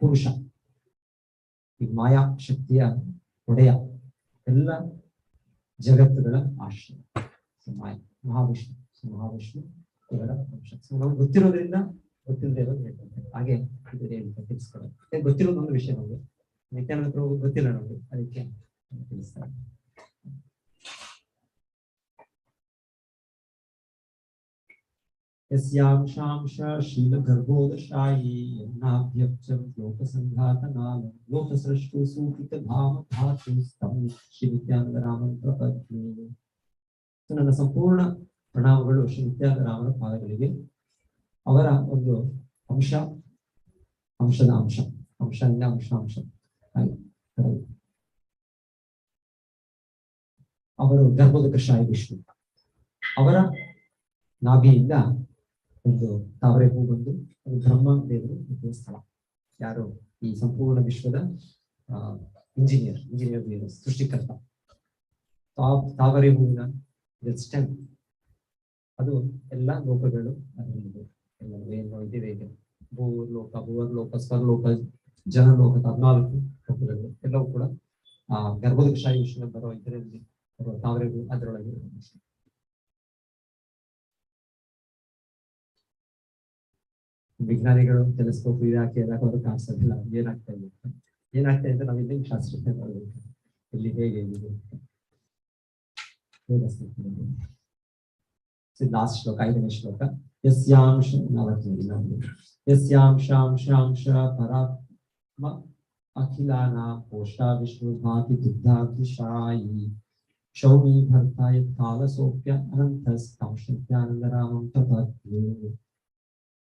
ಪುರುಷ, ಈ ಮಾಯಾ ಶಕ್ತಿಯ ಒಡೆಯ, ಎಲ್ಲ ಜಗತ್ತುಗಳ ಆಶ್ರಯ ಮಾಯ ಮಹಾವಿಷ್ಣು. ಮಹಾವಿಷ್ಣು ಇವರ ಅಂಶ. ನಾವು ಗೊತ್ತಿರೋದ್ರಿಂದ ಗೊತ್ತಿಲ್ಲದೆ ಇರೋದು ಹೇಳ್ತಾರೆ. ಹಾಗೆ ಇದು ಹೇಳ್ತಾರೆ, ತಿಳಿಸ್ತಾರೆ. ಗೊತ್ತಿರೋದೊಂದು ವಿಷಯ ನಮಗೆ, ನಿತ್ಯಾನಂದ ಪ್ರಭು ಗೊತ್ತಿಲ್ಲ ನಮಗೆ, ಅದಕ್ಕೆ ತಿಳಿಸ್ತಾರೆ. ಯಸ್ಯಾಂಶಾಂಶ ಶೀಲ ಗರ್ಭೋದಶಾಯಿ ಯನ್ನಾಭ್ಯಕ್ಷಂ ಲೋಕಸಂಘಾತನಾಲ ಲೋಕಸೃಷ್ಟು ಸೂಚಿತ ಧಾಮ ಧಾತು ಸ್ತಂ ಶ್ರೀ ನಿತ್ಯಾನಂದ ರಾಮನ್ ಪ್ರಪದ್ಯೆ. ನನ್ನ ಸಂಪೂರ್ಣ ಪ್ರಣಾಮಗಳು ಶ್ರೀ ನಿತ್ಯಾನಂದ ರಾಮನ ಪಾದಗಳಿಗೆ. ಅವರ ಒಂದು ಅಂಶ, ಅಂಶದ ಅಂಶ, ಅಂಶದಿಂದ ಅಂಶ ಹಾಗೆ ಅವರು ಗರ್ಭೋದಕ ಶಾಯಿ ವಿಷ್ಣು. ಅವರ ನಾಭಿಯಿಂದ ಒಂದು ತಾವರೆ ಹೂ ಬಂದು ಅದು ಬ್ರಹ್ಮ ದೇವರು ಹುಟ್ಟುವ ಸ್ಥಳ. ಯಾರು ಈ ಸಂಪೂರ್ಣ ವಿಶ್ವದ ಇಂಜಿನಿಯರ್ ದೇವರು, ಸೃಷ್ಟಿಕರ್ತ. ತಾವರೆ ಹೂವಿನ ಸ್ಟೆಮ್ ಅದು ಎಲ್ಲ ಲೋಕಗಳು ಅದರಲ್ಲಿದೆ. ಎಲ್ಲ ಏನು ಇದಿವೆ ಈಗ ಭೂಲೋಕ, ಭುವರ್ಲೋಕ, ಸ್ವರ್ಲೋಕ, ಜನಲೋಕ, 14 ಲೋಕಗಳು ಎಲ್ಲವೂ ಕೂಡ ಆ ಗರ್ಭೋದಕ ಶಾಯಿ ವಿಷ್ಣು ಬರೋ ಇದರಲ್ಲಿ ಬರುವ ತಾವರೆ ಹೂ ಅದರೊಳಗೆ. ವಿಜ್ಞಾನಿಗಳು ಟೆಲಿಸ್ಕೋಪ್ ಇಲಾಖೆ ಅವರು ಕಾಣಿಸೋದಿಲ್ಲ, ಏನಾಗ್ತಾ ಇದೆ ನಾವು ಇಲ್ಲಿ ಶಾಸ್ತ್ರಜ್ಞ ನೋಡ್ಬೇಕು, ಇಲ್ಲಿ ಹೇಗೆ ಲಾಸ್ಟ್ ಶ್ಲೋಕ, 5ನೇ ಶ್ಲೋಕ. ಯಸ್ಯಾಂಶ ಯಸ್ಯಾಂಶಾಂಶಾಂಶ ಪರಾತ್ಮ ಅಖಿಲಾನಾಂ ಕೋಶಾ ವಿಷ್ಣು ಭಾತಿ ದುಗ್ಧಾಭಿಷಾಯಿ ಶೌಮಿ ಭರ್ತಾಯ ಕಾಲಸೋಪ್ಯ ಅನಂತಸ್ತಾಂ ನಿತ್ಯಾನಂದ ರಾಮಂ ಪ್ರಪದ್ಯೆ.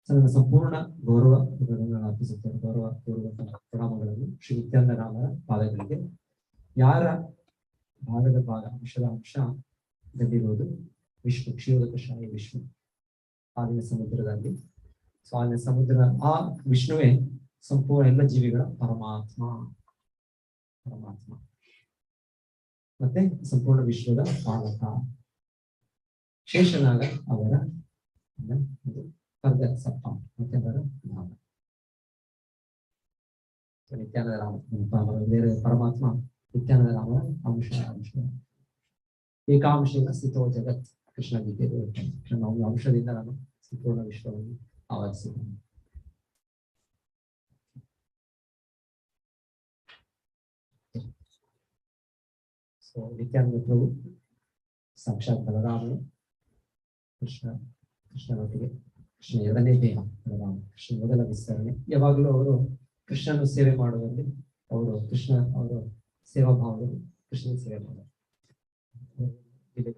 ನನ್ನ ಸಂಪೂರ್ಣ ಗೌರವಗಳನ್ನು ಅರ್ಪಿಸುತ್ತೇನೆ, ಗೌರವಪೂರ್ವಕ ಪ್ರಣಾಮಗಳನ್ನು ಶ್ರೀ ನಿತ್ಯಾನಂದ ರಾಮರ ಪಾದಗಳಿಗೆ. ಯಾರ ಭಾಗದ ಭಾಗ, ಅಂಶದ ಅಂಶ ಗಂಡಿರುವುದು ವಿಷ್ಣು, ಕ್ಷೀರೋದಕ ಶಾಯಿ ವಿಷ್ಣು, ಹಾಲಿನ ಸಮುದ್ರದಲ್ಲಿ. ಹಾಲಿನ ಸಮುದ್ರ, ಆ ವಿಷ್ಣುವೇ ಸಂಪೂರ್ಣ ಎಲ್ಲ ಜೀವಿಗಳ ಪರಮಾತ್ಮ, ಮತ್ತೆ ಸಂಪೂರ್ಣ ವಿಶ್ವದ ಪಾಲಕ. ಶೇಷನಾಗ ಅವರ ವರ್ಗ ಸಪ್ಪ ಮತ್ತೆ ಅವರ ಭಾಗ. ನಿತ್ಯಾನಂದ ರಾಮ ಬೇರೆ ಪರಮಾತ್ಮ ನಿತ್ಯಾನಂದ ರಾಮನ ಅಂಶ ಏಕಾಂಶದಿಂದ ಸ್ಥಿತೋ ಜಗತ್. ಕೃಷ್ಣ ಗೀತೆ ನಾವು ಅಂಶದಿಂದ ನಾನು ಸಂಪೂರ್ಣ ವಿಶ್ವವನ್ನು ಆವರಿಸಿದ್ದೇನೆ. ಸೊ ನಿತ್ಯಾನಂದ ಪ್ರಭು ಸಾಕ್ಷಾತ್ ಬಲರಾಮನು, ಕೃಷ್ಣನೊಟ್ಟಿಗೆ, ಕೃಷ್ಣ ಎರಡನೇ ದೇಹ ಬಲರಾಮ, ಕೃಷ್ಣ ಮೊದಲ ವಿಸ್ತರಣೆ. ಯಾವಾಗಲೂ ಅವರು ಕೃಷ್ಣನ ಸೇವೆ ಮಾಡುವಲ್ಲಿ ಅವರು ಸೇವಾ ಭಾವಗಳು, ಕೃಷ್ಣನ ಸೇವೆ ಮಾಡೋದು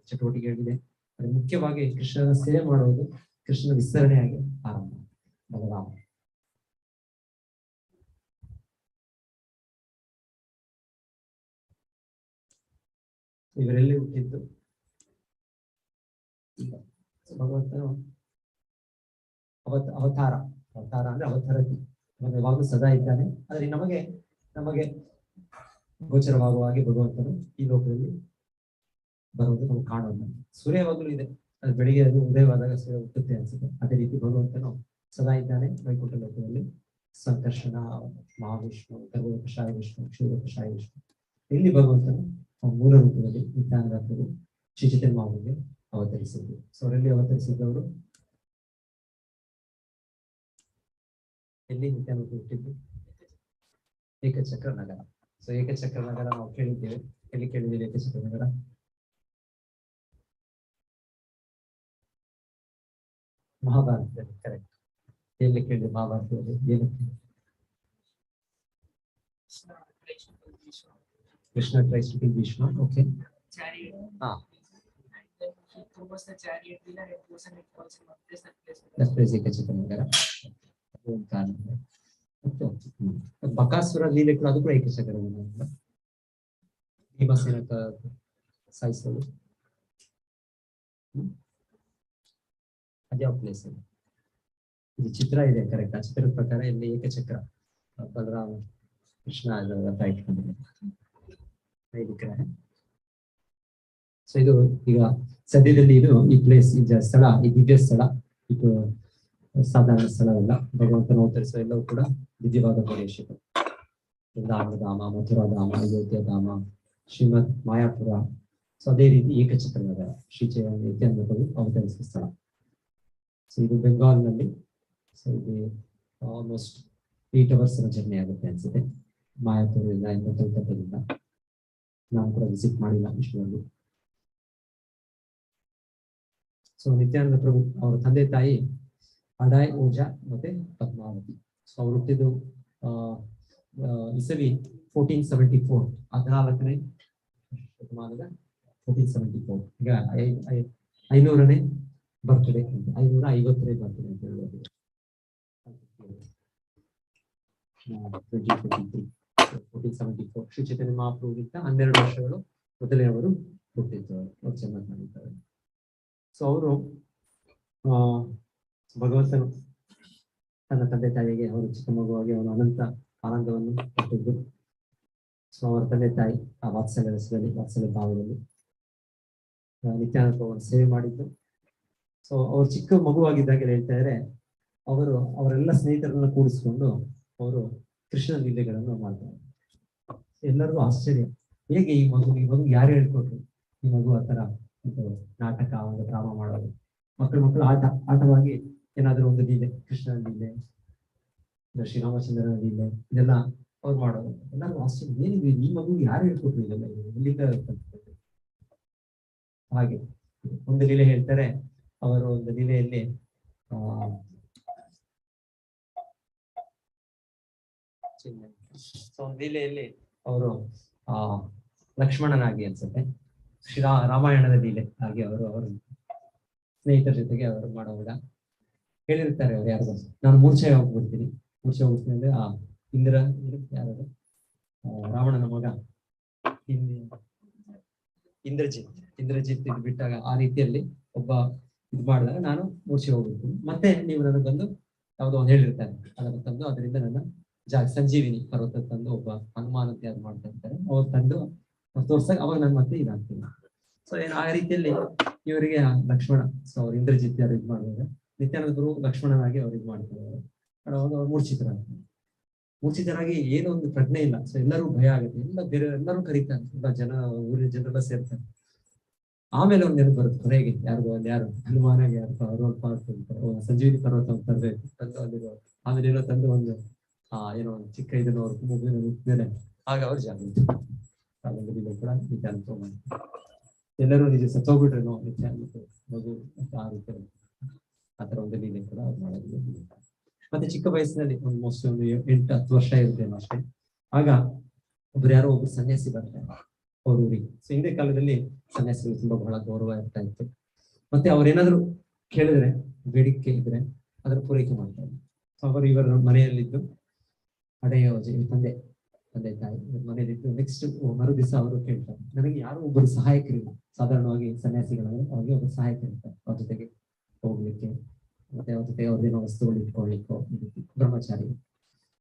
ಚಟುವಟಿಕೆಗಳಿದೆ. ಅದು ಮುಖ್ಯವಾಗಿ ಕೃಷ್ಣನ ಸೇವೆ ಮಾಡುವುದು ಕೃಷ್ಣನ ವಿಸ್ತರಣೆಯಾಗಿ ಆರಂಭ. ಬಲರಾಮ ಇವರೆಲ್ಲಿ ಹುಟ್ಟಿದ್ದು? ಭಗವಂತನು ಅವತಾರ ಅಂದ್ರೆ ಅವತಾರತಿ, ಯಾವಾಗಲೂ ಸದಾ ಇದ್ದಾನೆ. ಆದ್ರೆ ನಮಗೆ ಗೋಚರವಾಗುವ ಹಾಗೆ ಭಗವಂತನು ಈ ಲೋಕದಲ್ಲಿ ಬರುವುದು ನಾವು ಕಾಣೋಣ. ಸೂರ್ಯ ಯಾವಾಗಲೂ ಇದೆ, ಅದು ಬೆಳಿಗ್ಗೆ ಅದು ಉದಯವಾದಾಗ ಸೂರ್ಯ ಹುಟ್ಟುತ್ತೆ ಅನ್ಸುತ್ತೆ. ಅದೇ ರೀತಿ ಭಗವಂತನು ಸದಾ ಇದ್ದಾನೆ ವೈಕುಂಠ ಲೋಕದಲ್ಲಿ. ಸಂಕರ್ಷಣ, ಮಹಾವಿಷ್ಣು, ಗರ್ಭೋದಕ ಶಾಯಿ ವಿಷ್ಣು, ಕ್ಷೀರೋದಕ ಶಾಯಿ ವಿಷ್ಣು. ಇಲ್ಲಿ ಭಗವಂತನು ಮೂಲ ರೂಪದಲ್ಲಿ ನಿತ್ಯಾನಂದ ಪ್ರಭು ಶ್ರೀ ಚೈತನ್ಯ ಮಹಾಪ್ರಭುಗೆ ಅವತರಿಸಿದ್ರು. ಸೊ ಅವರಲ್ಲಿ ಅವತರಿಸಿದವರು ಎಲ್ಲಿ ನಿತ್ಯಾನಂದ ಹುಟ್ಟಿದ್ದು? ಏಕಚಕ್ರ ನಗರ. ಸೊ ಏಕಚಕ್ರ ನಗರ ನಾವು ಕೇಳಿದ್ದೇವೆ. ಎಲ್ಲಿ ಕೇಳಿದ್ದೇವೆ ಏಕಚಕ್ರ ನಗರ? ಮಹಾಭಾರತದಲ್ಲಿ. ಕರೆಕ್ಟ್. ಎಲ್ಲಿ ಕೇಳಿದೆ ಮಹಾಭಾರತದಲ್ಲಿ? ಏನಕ್ಕೆ? Krishna tries to be Bhishma. Okay. ಹಾ, ಏಕಚಕ್ರ ನಗರ. ಬಕಾಸುರ ಲೀಲೆ ಕೂಡ ಅದು ಕೂಡ ಏಕಚಕ್ರ ನಗರ. ಭೀಮಸೇನ ಸಾಯಿಸೋದು ಅದ್ಯಾವ ಪ್ಲೇಸ್? ಇದು ಚಿತ್ರ ಇದೆ, ಕರೆಕ್ಟ್. ಆ ಚಿತ್ರದ ಪ್ರಕಾರ ಇಲ್ಲಿ ಏಕಚಕ್ರ ಬಲರಾಮ ಕೃಷ್ಣ ರಥ ಇಟ್ಕೊಂಡಿದೆ. ವಿಗ್ರಹ. ಸೊ ಇದು ಈಗ ಸದ್ಯದಲ್ಲಿ ಇದು ಈ ಪ್ಲೇಸ್, ಈ ಸ್ಥಳ, ಈ ದಿವ್ಯ ಸ್ಥಳ, ಇದು ಸಾಧಾರಣ ಸ್ಥಳವಲ್ಲ. ಭಗವಂತನ ಅವತರಿಸುವ ಎಲ್ಲವೂ ಕೂಡ ದಿವ್ಯವಾದ ಪ್ರದೇಶಗಳು. ವೃಂದಾವನಧಾಮ, ಮಥುರಾಧಾಮ, ಅಯೋಧ್ಯಧಾಮ, ಶ್ರೀಮದ್ ಮಾಯಾಪುರ. ಸೊ ಅದೇ ರೀತಿ ಏಕಛತ್ರನಗರ, ಶ್ರೀ ನಿತ್ಯಾನಂದ ಪ್ರಭು ಅವತರಿಸುವ ಸ್ಥಳ. ಸೊ ಇದು ಬೆಂಗಾಲ್ನಲ್ಲಿ. ಸೊ ಇದು ಆಲ್ಮೋಸ್ಟ್ 8 hours ಜರ್ನಿ ಆಗುತ್ತೆ ಅನ್ಸುತ್ತೆ, ಮಾಯಾಪುರದಿಂದ, ಕೋಲ್ಕತ್ತಾದಿಂದ. ನಾನು ಕೂಡ ವಿಸಿಟ್ ಮಾಡಿಲ್ಲ ಇಷ್ಟೊಂದು. ಸೊ ನಿತ್ಯಾನಂದ ಪ್ರಭು ಅವರ ತಂದೆ ತಾಯಿ ಅಡಾಯ್ ಓಜಾ ಮತ್ತೆ ಪದ್ಮಾವತಿ. ಸೊ ಅವ್ರು ಹುಟ್ಟಿದ್ದು ಇಸವಿ 1474, 14ನೇ ಶತಮಾನದ 1474. ಈಗ 500ನೇ ಬರ್ತ್ಡೇ, 550ನೇ ಬರ್ತ್ಡೇ ಅಂತ ಹೇಳಬಹುದು. 1474 ಶ್ರೀ ಚೈತನ್ಯ ಮಹಾಪ್ರಭುಗಿಂತ 12 ವರ್ಷಗಳು ಮೊದಲೇ ಅವರು ಹುಟ್ಟಿದ್ದು, ಅವ್ರು ಚೆನ್ನಾಗಿ ಮಾಡಿದ್ದಾರೆ. ಸೊ ಅವರು ಭಗವಂತನು ತನ್ನ ತಂದೆ ತಾಯಿಗೆ ಅವರು ಚಿಕ್ಕ ಮಗುವಾಗಿ ಅವನು ಅನಂತ ಆನಂದವನ್ನು ಕೊಟ್ಟಿದ್ದು. ಸೊ ಅವರ ತಂದೆ ತಾಯಿ ಆ ವಾತ್ಸಲ್ಯ ರಸದಲ್ಲಿ, ವಾತ್ಸಲ್ಯ ಭಾವದಲ್ಲಿ ನಿತ್ಯಾನಂದ ಸೇವೆ ಮಾಡಿದ್ದು. ಸೊ ಅವ್ರು ಚಿಕ್ಕ ಮಗುವಾಗಿದ್ದಾಗ ಹೇಳ್ತಾ ಇದ್ರೆ, ಅವರು ಅವರೆಲ್ಲ ಸ್ನೇಹಿತರನ್ನ ಕೂಡಿಸ್ಕೊಂಡು ಅವರು ಕೃಷ್ಣ ಲೀಲೆಗಳನ್ನು ಮಾಡ್ತಾರೆ. ಎಲ್ಲರಿಗೂ ಆಶ್ಚರ್ಯ, ಹೇಗೆ ಈ ಮಗು ಯಾರು ಹೇಳ್ಕೊಟ್ರು ಈ ಮಗು ಆ ತರ ನಾಟಕ, ಒಂದು ಡ್ರಾಮಾ ಮಾಡೋದು, ಮಕ್ಕಳು ಆಟವಾಗಿ ಏನಾದ್ರೂ ಒಂದು ಲೀಲೆ, ಕೃಷ್ಣನ ಲೀಲೆ, ಶ್ರೀರಾಮಚಂದ್ರನ ಲೀಲೆ, ಇದೆಲ್ಲ ಅವ್ರು ಮಾಡೋದು. ಎಲ್ಲರಿಗೂ ಆಶ್ಚರ್ಯ, ಏನಿದೆ ಈ ಮಗು ಯಾರು ಹೇಳ್ಕೊಟ್ರು ಇದೆಲ್ಲ, ಎಲ್ಲಿಂದ ಹಾಗೆ ಒಂದು ಲೀಲೆ ಹೇಳ್ತಾರೆ. ಅವರು ಒಂದು ಲೀಲೆಯಲ್ಲಿ ಒಂದು ಲೀಲೆಯಲ್ಲಿ ಅವರು ಲಕ್ಷ್ಮಣನಾಗಿ ಅನ್ಸುತ್ತೆ, ರಾಮಾಯಣದ ಲೀಲೆ ಆಗಿ ಅವರು ಸ್ನೇಹಿತರ ಜೊತೆಗೆ ಅವರು ಮಾಡುವಾಗ ಹೇಳಿರ್ತಾರೆ, ಅವ್ರು ಯಾರು, ನಾನು ಮೂರ್ಛೆ ಹೋಗ್ಬಿಡ್ತೀನಿ ಅಂದ್ರೆ ಆ ಯಾರು ರಾವಣನ ಮಗ ಇಂದ್ರಜಿತ್ ಇದು ಬಿಟ್ಟಾಗ ಆ ರೀತಿಯಲ್ಲಿ ಒಬ್ಬ ಇದು ಮಾಡಿದಾಗ ನಾನು ಮೂರ್ಛೆ ಹೋಗ್ಬಿಡ್ತೀನಿ, ಮತ್ತೆ ನೀವು ನನಗೆ ಬಂದು ಯಾವುದೋ ಒಂದು ಹೇಳಿರ್ತಾರೆ, ಅದನ್ನು ತಂದು ಅದರಿಂದ ನನ್ನ ಸಂಜೀವಿನಿ ಪರ್ವತ ತಂದು ಒಬ್ಬ ಹನುಮಾನ ಯಾರು ಮಾಡ್ತಾ ಇರ್ತಾರೆ, ಅವ್ರು ತಂದು ತೋರ್ಸಾಗ ಅವಾಗ ನಾನು ಮತ್ತೆ ಇದಾಗ್ತೀನಿ. ಸೊ ಆ ರೀತಿಯಲ್ಲಿ ಇವರಿಗೆ ಲಕ್ಷ್ಮಣ, ಸೊ ಅವ್ರು ಇಂದ್ರಜಿತ್ ಯಾರು ಇದು ಮಾಡಿದಾಗ ನಿತ್ಯಾನಂದರು ಲಕ್ಷ್ಮಣನಾಗಿ ಅವ್ರು ಇದು ಮಾಡ್ತಾರೆ. ಅವ್ರು ಮೂರ್ಛಿತರಾಗಿ ಏನೋ ಒಂದು ಪ್ರಜ್ಞೆ ಇಲ್ಲ. ಸೊ ಎಲ್ಲರೂ ಭಯ ಆಗುತ್ತೆ, ಎಲ್ಲರೂ ಕರೀತಾರೆ, ಎಲ್ಲ ಊರಿನ ಜನರೆಲ್ಲ ಸೇರ್ತಾರೆ. ಆಮೇಲೆ ಅವ್ರು ನೆನಪು ಬರುತ್ತೆ ಕೊನೆಗೆ, ಯಾರು ಹನುಮಾನಾಗಿ ಯಾರು ಸಂಜೀವಿನಿ ಪರ್ವತ ತರಬೇಕು ತಂದು ಅಲ್ಲಿರೋ, ಆಮೇಲೆ ಏನೋ ತಂದು ಒಂದು ಏನೋ ಒಂದು ಚಿಕ್ಕ ಇದನ್ನು ಅವ್ರು ಮುಗಿದ ಆಗ ಅವ್ರು ಜಾಗೃತಿ ಕೂಡ ನಿತ್ಯಾನಂದ ಮಾಡ್ತಾರೆ. ಎಲ್ಲರೂ ನಿಜ ಸತ್ತೋಗ್ಬಿಟ್ರೇನೋ ನಿತ್ಯಾನಂದ ಮಗು ಆ ರೀತಿ ಆ ತರ ಒಂದು ಲೀಲೆ ಕೂಡ ಅವ್ರು ಮಾಡೋದು. ಮತ್ತೆ ಚಿಕ್ಕ ವಯಸ್ಸಿನಲ್ಲಿ ಆಲ್ಮೋಸ್ಟ್ ಒಂದು 8-10 ವರ್ಷ ಇರ್ತೇನೋ ಅಷ್ಟೇ, ಆಗ ಯಾರೋ ಒಬ್ರು ಸನ್ಯಾಸಿ ಬರ್ತಾರೆ ಅವ್ರ ಊರಿಗೆ. ಸೊ ಹಿಂದೆ ಕಾಲದಲ್ಲಿ ಸನ್ಯಾಸಿಗಳು ತುಂಬಾ ಬಹಳ ಗೌರವ ಇರ್ತಾ ಇತ್ತು. ಮತ್ತೆ ಅವ್ರೇನಾದ್ರು ಕೇಳಿದ್ರೆ, ಬೇಡಿಕೆ ಇದ್ರೆ ಅದರ ಪೂರೈಕೆ ಮಾಡ್ತಾರೆ. ಸೊ ಅವರು ಇವರ ಮನೆಯಲ್ಲಿದ್ದು ಅಡೆಯೋಜೆ ತಂದೆ ತಾಯಿ ಮನೆಯಲ್ಲಿದ್ದು ನೆಕ್ಸ್ಟ್ ಮರು ದಿವಸ ಅವರು ಕೇಳ್ತಾರೆ, ನನಗೆ ಯಾರೋ ಒಬ್ಬರು ಸಹಾಯಕರಿಲ್ಲ. ಸಾಧಾರಣವಾಗಿ ಸನ್ಯಾಸಿಗಳು ಅವ್ರಿಗೆ ಒಬ್ಬರು ಸಹಾಯಕರಿರ್ತಾರೆ, ಅವ್ರ ಜೊತೆಗೆ ಹೋಗ್ಲಿಕ್ಕೆ, ಮತ್ತೆ ಅವ್ರ ಜೊತೆಗೆ ಅವ್ರದೇನೋ ವಸ್ತುಗಳು ಇಟ್ಕೊಳ್ಳಿಕ್ಕೋ, ಬ್ರಹ್ಮಚಾರಿ.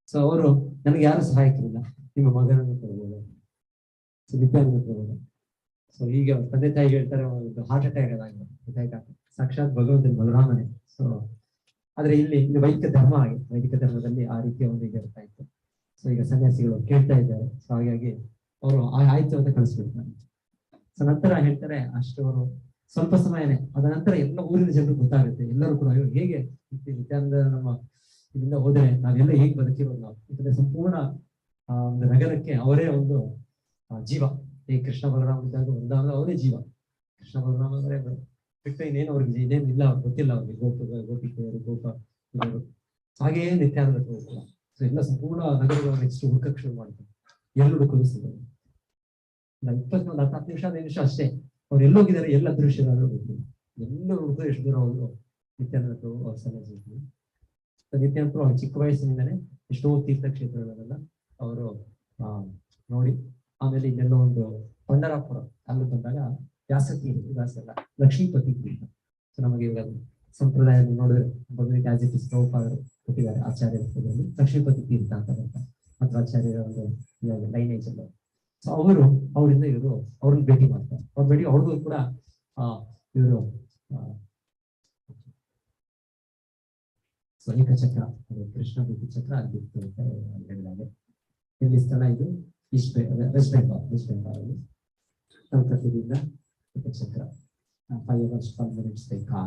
ಸೊ ಅವರು, ನನಗೆ ಯಾರು ಸಹಾಯಕರಿಲ್ಲ, ನಿಮ್ಮ ಮಗನನ್ನು ಕೊಡ್ಬೋದು, ನಿತ್ಯಾನಂದ ಕೊಡ್ಬೋದು. ಸೊ ಈಗ ತಂದೆ ತಾಯಿ ಹೇಳ್ತಾರೆ, ಒಂದು ಹಾರ್ಟ್ ಅಟ್ಯಾಕ್ ಆದಾಗ ಸಾಕ್ಷಾತ್ ಭಗವಂತನ ಬಲರಾಮನೇ. ಸೊ ಆದ್ರೆ ಇಲ್ಲಿ ವೈದಿಕ ಧರ್ಮ ಆಗಿ, ವೈದಿಕ ಧರ್ಮದಲ್ಲಿ ಆ ರೀತಿಯ ಒಂದು ಈಗ ಇರ್ತಾ ಇತ್ತು. ಸೊ ಈಗ ಸನ್ಯಾಸಿಗಳು ಕೇಳ್ತಾ ಇದ್ದಾರೆ. ಸೊ ಹಾಗಾಗಿ ಅವರು ಆಯ್ತು ಅಂತ ಕಳಿಸ್ಬಿಡ್ತಾರೆ. ಸೊ ನಂತರ ಹೇಳ್ತಾರೆ, ಅಷ್ಟು ಅವರು ಸ್ವಲ್ಪ ಸಮಯನೇ, ಅದ ನಂತರ ಎಲ್ಲ ಊರಿನ ಜನರು ಗೊತ್ತಾಗುತ್ತೆ. ಎಲ್ಲರೂ ಕೂಡ ಹೇಗೆ ನಿತ್ಯಾನಂದ ನಮ್ಮ ಇದರಿಂದ ಹೋದ್ರೆ ನಾವೆಲ್ಲ ಹೇಗೆ ಬದುಕಿರೋದು ನಾವು, ಯಾಕಂದ್ರೆ ಸಂಪೂರ್ಣ ಒಂದು ನಗರಕ್ಕೆ ಅವರೇ ಒಂದು ಜೀವ. ಈ ಕೃಷ್ಣ ಬಲರಾಮ ಇದ್ದಾಗ ವೃಂದಾವನ ಅವರೇ ಜೀವ. ಕೃಷ್ಣ ಬಲರಾಮ ಅವರೇ ಬಿಟ್ಟು ಇನ್ನೇನು ಅವ್ರಿಗೆ ಇನ್ನೇನು ಇಲ್ಲ, ಅವ್ರಿಗೆ ಗೊತ್ತಿಲ್ಲ. ಅವ್ರಿಗೆ ಗೋಪಿಕೆಯರು ಇವರು ಹಾಗೆಯೇ ನಿತ್ಯಾನಂದ ಕೂಡ. ಸೊ ಎಲ್ಲ ಸಂಪೂರ್ಣ ನಗರಗಳು ನೆಕ್ಸ್ಟ್ ಹುಡುಕಕ್ಕೆ ಶುರು ಮಾಡ್ತಾರೆ, ಎಲ್ಲ ಹುಡುಕಿಸ್ತಾರೆ. 24 ನಿಮಿಷ 5 ನಿಮಿಷ ಅಷ್ಟೇ ಅವ್ರು ಎಲ್ಲೋಗಿದ್ದಾರೆ, ಎಲ್ಲ ದೃಶ್ಯರಾದ್ರು ಗೊತ್ತಿಲ್ಲ. ಎಲ್ಲರೂ ಹುಡುಗ ಎಷ್ಟು ದೂರ ಅವರು ನಿತ್ಯಾನಂದ ಅವ್ರ ಸನ್ಯಾಸಿ. ನಿತ್ಯಾನಂದ ಅವ್ರ ಚಿಕ್ಕ ವಯಸ್ಸಿನಿಂದಲೇ ಎಷ್ಟೋ ತೀರ್ಥಕ್ಷೇತ್ರಗಳನ್ನೆಲ್ಲ ಅವರು ನೋಡಿ, ಆಮೇಲೆ ಇದೆಲ್ಲ ಒಂದು ಪಂಡರಾಪುರ ಅಲ್ಲಿ ಬಂದಾಗ ವ್ಯಾಸಲ್ಲ ಲಕ್ಷ್ಮೀಪತಿ ತೀರ್ಥ. ಸೊ ನಮಗೆ ಇವಾಗ ಸಂಪ್ರದಾಯ ನೋಡಿದ್ರೆ ಭಗವದ್ಗೀತೆ ಆಸ್ ಇಟ್ ಇಸ್ ಅವರು ಕೊಟ್ಟಿದ್ದಾರೆ ಆಚಾರ್ಯ ರೂಪದಲ್ಲಿ ಲಕ್ಷ್ಮೀಪತಿ ತೀರ್ಥ ಅಂತ ಮಧ್ವಾಚಾರ್ಯರ ಒಂದು ಲೈನೇಜ್ ಅಲ್ಲ. ಸೊ ಅವರಿಂದ ಇವರು ಅವ್ರನ್ನ ಭೇಟಿ ಮಾಡ್ತಾರೆ. ಅವ್ರಿಗೂ ಕೂಡ ಇವರು ಏಕಚಕ್ರ, ಕೃಷ್ಣ ಬುದ್ಧಿ ಚಕ್ರ ಅಲ್ಲಿ ಹೇಳಿದಾಗ ಇಲ್ಲಿ ಸ್ಥಳ ಇದು ವೆಸ್ಟ್ ಬೆಂಗಾಲ್ ಕಲ್ಕತ್ತದಿಂದ Ekachakra 5 hours 12 minutes by car.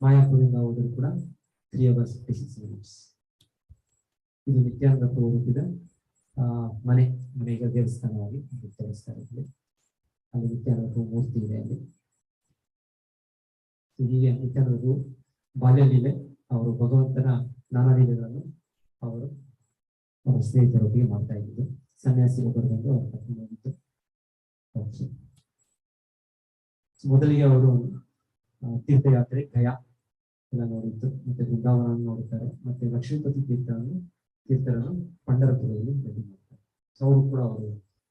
ಮಾಯಾಪುರದಿಂದ ಹೋದ್ರು ಕೂಡ 3 hours 56 minutes. ಇದು ನಿತ್ಯಾನಂದ ಪ್ರಭು ಹುಟ್ಟಿದ ಮನೆಗೆ ದೇವಸ್ಥಾನವಾಗಿ ತೋರಿಸ್ತಾರೆ. ಅಲ್ಲಿ ನಿತ್ಯಾನಂದ ಪ್ರಭು ಮೂರ್ತಿ ಇದೆ. ಅಲ್ಲಿ ಹೀಗೆ ನಿತ್ಯಾನಂದರು ಬಾಲ್ಯ ಲೀಲೆ, ಅವರು ಭಗವಂತನ ನಾನಾ ಲೀಲೆಗಳನ್ನು ಅವರು ಅವರ ಸ್ನೇಹಿತರೊಟ್ಟಿಗೆ ಮಾಡ್ತಾ ಇದ್ದು, ಸನ್ಯಾಸಿ ಒಬ್ಬರನ್ನು ಅವರು ಕರ್ಕೊಂಡು ಹೋಗಿದ್ದು. ಮೊದಲಿಗೆ ಅವರು ತೀರ್ಥಯಾತ್ರೆ ಗಯಾ ಎಲ್ಲ ನೋಡಿದ್ದು, ಮತ್ತೆ ಬೃಂದಾವನ ನೋಡುತ್ತಾರೆ, ಮತ್ತೆ ಲಕ್ಷ್ಮೀಪತಿ ತೀರ್ಥರನ್ನು ಪಂಢರಪುರದಲ್ಲಿ ಭೇಟಿ ಮಾಡ್ತಾರೆ. ಸೊ ಅವರು ಕೂಡ